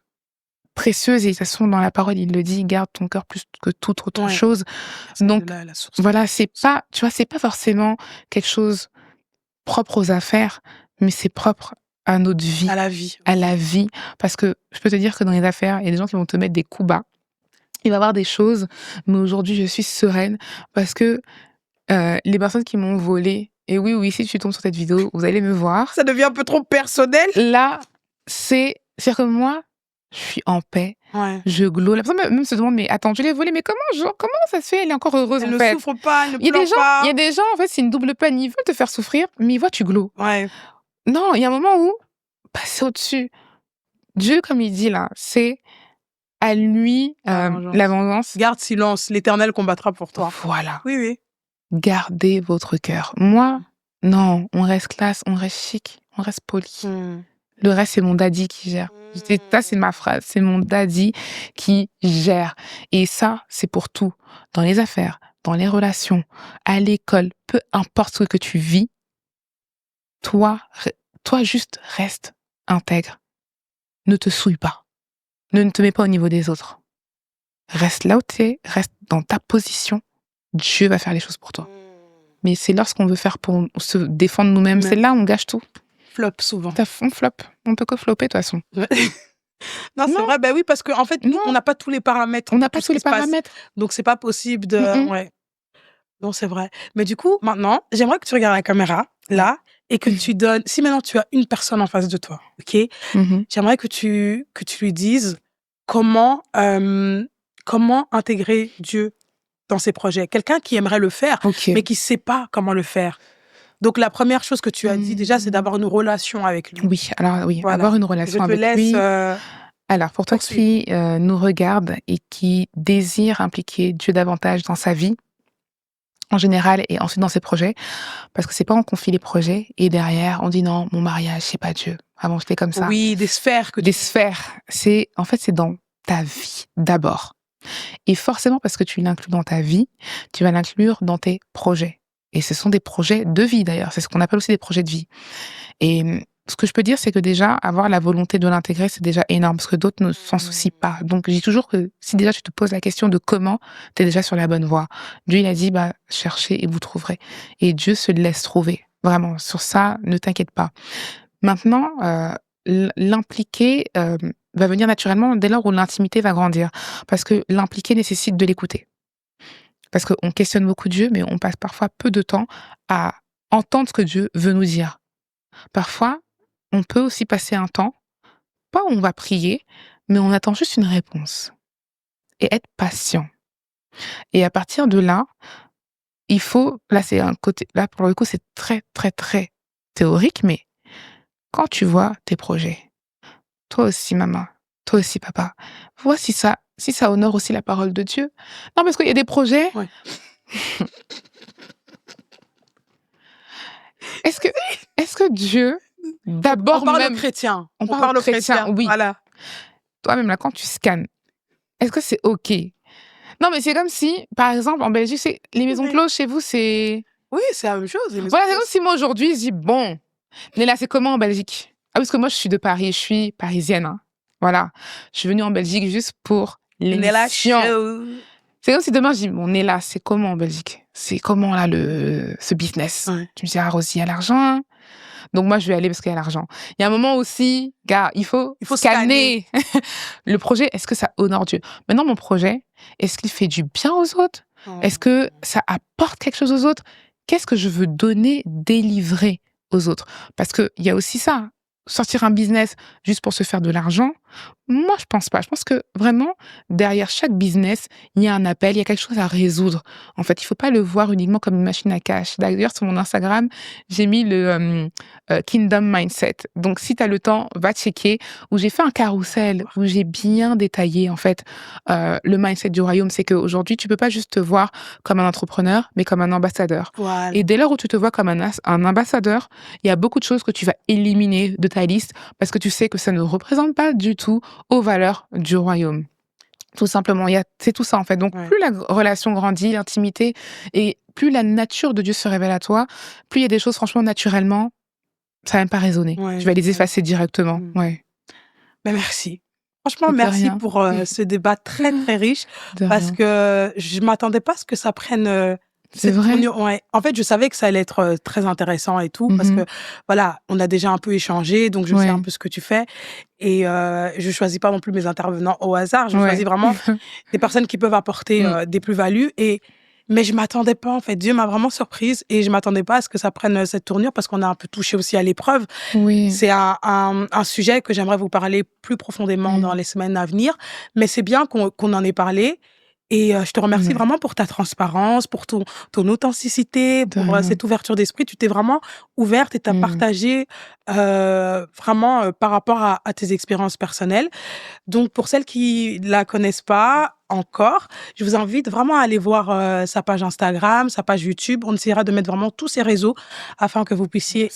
S2: précieuse et de toute façon dans la parole, il le dit: «Garde ton cœur plus que toute autre
S1: Ouais.
S2: chose».
S1: C'est de
S2: Donc
S1: là la source.
S2: voilà, c'est pas tu vois, c'est pas forcément quelque chose propre aux affaires, mais c'est propre à notre vie,
S1: À la vie.
S2: à la vie. Parce que je peux te dire que dans les affaires, il y a des gens qui vont te mettre des coups bas. Il va y avoir des choses, mais aujourd'hui, je suis sereine parce que, les personnes qui m'ont volé et oui, oui, si tu tombes sur cette vidéo, vous allez me voir.
S1: Ça devient un peu trop personnel.
S2: Là, c'est-à-dire que moi, je suis en paix,
S1: Ouais.
S2: je glow. La personne même se demande: «Mais attends, tu l'as volée, mais comment ça se fait? Elle est encore heureuse,
S1: Elle
S2: en
S1: ne
S2: fait».
S1: souffre pas, elle ne
S2: Il y a des
S1: pleure
S2: gens il y
S1: pas.
S2: a des gens, en fait, c'est une double peine. Ils veulent te faire souffrir, mais ils voient tu glow.
S1: Ouais.
S2: Non, il y a un moment où passer au-dessus. Dieu, comme il dit là, c'est à lui,
S1: La
S2: la
S1: vengeance.
S2: vengeance.
S1: Garde silence, l'Éternel combattra pour toi.
S2: Voilà,
S1: Oui, oui.
S2: gardez votre cœur. Moi, non, on reste classe, on reste chic, on reste poli.
S1: Mmh.
S2: Le reste, c'est mon daddy qui gère. Ça, c'est ma phrase. C'est mon daddy qui gère. Et ça, c'est pour tout. Dans les affaires, dans les relations, à l'école, peu importe ce que tu vis, toi, toi, juste reste intègre. Ne te souille pas. Ne te mets pas au niveau des autres. Reste là où tu es, reste dans ta position. Dieu va faire les choses pour toi. Mais c'est lorsqu'on veut faire pour se défendre nous-mêmes, c'est là où on gâche tout.
S1: Flop souvent.
S2: On flop. On peut que flopper de toute façon.
S1: Non, c'est vrai, oui, parce qu'en fait, nous, on n'a pas tous les paramètres.
S2: On n'a pas tous les paramètres.
S1: Donc, c'est pas possible de... Ouais. Non, c'est vrai. Mais du coup, maintenant, j'aimerais que tu regardes la caméra, là, et que tu donnes... Si maintenant, tu as une personne en face de toi, OK? J'aimerais que tu lui dises comment intégrer Dieu dans ses projets. Quelqu'un qui aimerait le faire, mais qui sait pas comment le faire. Donc, la première chose que tu as dit, déjà, c'est d'avoir une relation avec lui.
S2: Oui, alors avoir une relation avec lui. Alors, pour toi qui nous regarde et qui désire impliquer Dieu davantage dans sa vie, en général, et ensuite dans ses projets, parce que c'est pas on confie les projets et derrière on dit non, mon mariage, c'est pas Dieu. Avant, j'étais comme ça.
S1: Oui, des sphères.
S2: Sphères. C'est dans ta vie d'abord. Et forcément, parce que tu l'inclus dans ta vie, tu vas l'inclure dans tes projets. Et ce sont des projets de vie d'ailleurs. C'est ce qu'on appelle aussi des projets de vie. Et ce que je peux dire, c'est que déjà, avoir la volonté de l'intégrer, c'est déjà énorme, parce que d'autres ne s'en soucient pas. Donc, je dis toujours que si déjà tu te poses la question de comment, tu es déjà sur la bonne voie. Dieu, il a dit, cherchez et vous trouverez. Et Dieu se laisse trouver. Vraiment, sur ça, ne t'inquiète pas. Maintenant, l'impliquer va venir naturellement dès lors où l'intimité va grandir. Parce que l'impliquer nécessite de l'écouter. Parce qu'on questionne beaucoup Dieu, mais on passe parfois peu de temps à entendre ce que Dieu veut nous dire. Parfois, on peut aussi passer un temps, pas où on va prier, mais on attend juste une réponse. Et être patient. Et à partir de là, il faut, là pour le coup, c'est très, très, très théorique, mais quand tu vois tes projets, toi aussi maman, toi aussi papa, vois si ça honore aussi la parole de Dieu. Non, parce qu'il y a des projets...
S1: Ouais.
S2: Est-ce que Dieu, d'abord
S1: on parle
S2: même...
S1: aux chrétiens.
S2: On parle aux chrétiens, oui.
S1: Voilà.
S2: Toi-même, là, quand tu scannes, est-ce que c'est OK? Non, mais c'est comme si, par exemple, en Belgique, les maisons closes chez vous, c'est...
S1: Oui, c'est la même chose.
S2: Voilà, c'est comme si moi, aujourd'hui, je dis, bon, mais là, c'est comment en Belgique? Ah, parce que moi, je suis de Paris, je suis parisienne. Hein. Voilà. Je suis venue en Belgique juste pour l'émission. C'est comme si demain, je dis, bon, on est là, c'est comment en Belgique? C'est comment, là, ce business? Tu me dis, Rosie, il y a l'argent. Donc, moi, je vais aller parce qu'il y a l'argent. Il y a un moment aussi, gars, il faut scanner le projet. Est-ce que ça honore Dieu? Maintenant, mon projet, est-ce qu'il fait du bien aux autres? Est-ce que ça apporte quelque chose aux autres? Qu'est-ce que je veux donner, délivrer aux autres? Parce qu'il y a aussi ça. Sortir un business juste pour se faire de l'argent, moi, je pense pas. Je pense que vraiment, derrière chaque business, il y a un appel, il y a quelque chose à résoudre. En fait, il faut pas le voir uniquement comme une machine à cash. D'ailleurs, sur mon Instagram, j'ai mis le Kingdom Mindset. Donc, si tu as le temps, va checker, où j'ai fait un carrousel, où j'ai bien détaillé, en fait, le mindset du royaume. C'est qu'aujourd'hui, tu peux pas juste te voir comme un entrepreneur, mais comme un ambassadeur.
S1: Voilà.
S2: Et dès lors où tu te vois comme un ambassadeur, il y a beaucoup de choses que tu vas éliminer de ta liste parce que tu sais que ça ne représente pas du tout aux valeurs du royaume. Tout simplement, c'est tout ça en fait. Donc, plus la relation grandit, l'intimité, et plus la nature de Dieu se révèle à toi, plus il y a des choses, franchement, naturellement, ça va même pas résonner. Tu vas les effacer directement. Ouais.
S1: Ben merci. Franchement, merci pour ce débat très, très riche, parce que je m'attendais pas à ce que ça prenne...
S2: C'est vrai.
S1: En fait, je savais que ça allait être très intéressant et tout, parce que, voilà, on a déjà un peu échangé, donc je sais un peu ce que tu fais. Et je choisis pas non plus mes intervenants au hasard. Je choisis vraiment des personnes qui peuvent apporter des plus-values. Mais je m'attendais pas, en fait. Dieu m'a vraiment surprise et je m'attendais pas à ce que ça prenne cette tournure, parce qu'on a un peu touché aussi à l'épreuve.
S2: Oui.
S1: C'est un sujet que j'aimerais vous parler plus profondément dans les semaines à venir. Mais c'est bien qu'on en ait parlé. Et je te remercie vraiment pour ta transparence, pour ton authenticité, pour cette ouverture d'esprit. Tu t'es vraiment ouverte et tu as partagé vraiment par rapport à tes expériences personnelles. Donc, pour celles qui la connaissent pas encore, je vous invite vraiment à aller voir sa page Instagram, sa page YouTube. On essaiera de mettre vraiment tous ses réseaux afin que vous puissiez...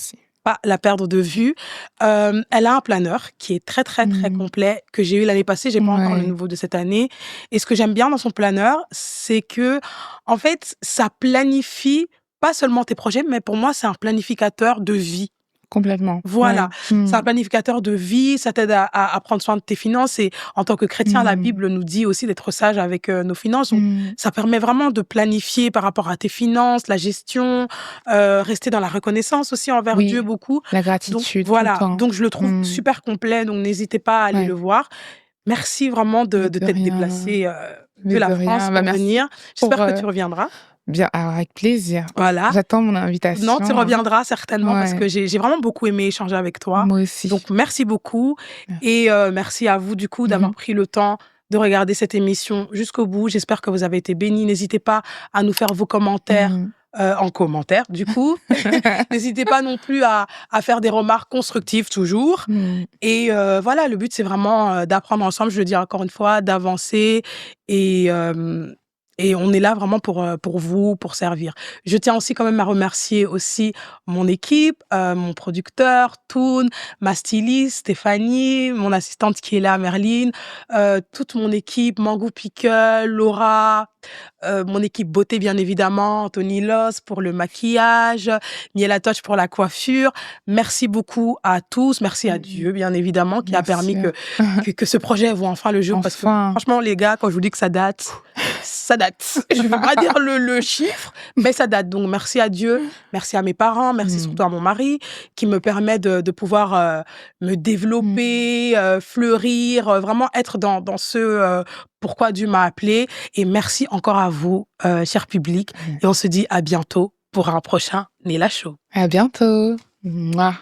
S1: pas la perdre de vue. Elle a un planeur qui est très, très, très complet, que j'ai eu l'année passée. J'ai pas encore le nouveau de cette année. Et ce que j'aime bien dans son planeur, c'est que, en fait, ça planifie pas seulement tes projets, mais pour moi, c'est un planificateur de vie.
S2: Complètement.
S1: Voilà,
S2: Ouais.
S1: c'est un planificateur de vie, ça t'aide à prendre soin de tes finances et en tant que chrétien, la
S2: Mmh.
S1: Bible nous dit aussi d'être sage avec, nos finances, donc
S2: Mmh.
S1: ça permet vraiment de planifier par rapport à tes finances, la gestion, rester dans la reconnaissance aussi envers Dieu
S2: Oui,
S1: beaucoup,
S2: la
S1: donc
S2: gratitude tout le
S1: voilà,
S2: temps.
S1: donc je le trouve
S2: Mmh.
S1: super complet, donc n'hésitez pas à aller le
S2: Ouais,
S1: voir. Merci vraiment
S2: mais
S1: de
S2: de
S1: t'être
S2: rien,
S1: déplacé, de
S2: mais
S1: la
S2: de
S1: France
S2: rien. Bah,
S1: pour
S2: merci
S1: venir.
S2: pour,
S1: J'espère que tu reviendras.
S2: bien alors avec plaisir.
S1: Voilà.
S2: J'attends mon
S1: Non, tu
S2: invitation, hein.
S1: reviendras certainement parce
S2: Ouais,
S1: que j'ai vraiment beaucoup aimé échanger avec toi.
S2: moi aussi.
S1: Donc merci beaucoup
S2: Merci.
S1: et merci à vous du coup
S2: Mmh
S1: d'avoir
S2: mh.
S1: pris le temps de regarder cette émission jusqu'au bout. J'espère que vous avez été bénis. N'hésitez pas à nous faire vos commentaires,
S2: Mmh.
S1: en commentaire du coup. N'hésitez pas non plus à faire des remarques constructives toujours
S2: Mmh.
S1: et voilà, le but c'est vraiment, d'apprendre ensemble, je le dis encore une fois, d'avancer et et on est là vraiment pour vous, pour servir. Je tiens aussi quand même à remercier aussi mon équipe, mon producteur Toun, ma styliste Stéphanie, mon assistante qui est là Merline, toute mon équipe Mangou Pickle, Laura, mon équipe beauté bien évidemment, Anthony Loss pour le maquillage, Miela Touch pour la coiffure. Merci beaucoup à tous, merci à
S2: Mmh.
S1: Dieu bien évidemment qui a
S2: Bien
S1: permis
S2: sûr.
S1: que ce projet voit enfin le jour parce que
S2: Enfin.
S1: franchement les gars, quand je vous dis que ça date, ça date. Je veux pas dire le chiffre, mais ça date. Donc merci à Dieu, merci à mes parents, merci
S2: Mmh.
S1: surtout à mon mari qui me permet de pouvoir, me
S2: Mmh.
S1: développer, fleurir, vraiment être dans ce, pourquoi Dieu m'a appelée et merci encore à vous, cher public
S2: Mmh.
S1: et on se dit à bientôt pour un prochain Nella Show.
S2: À bientôt. Mouah.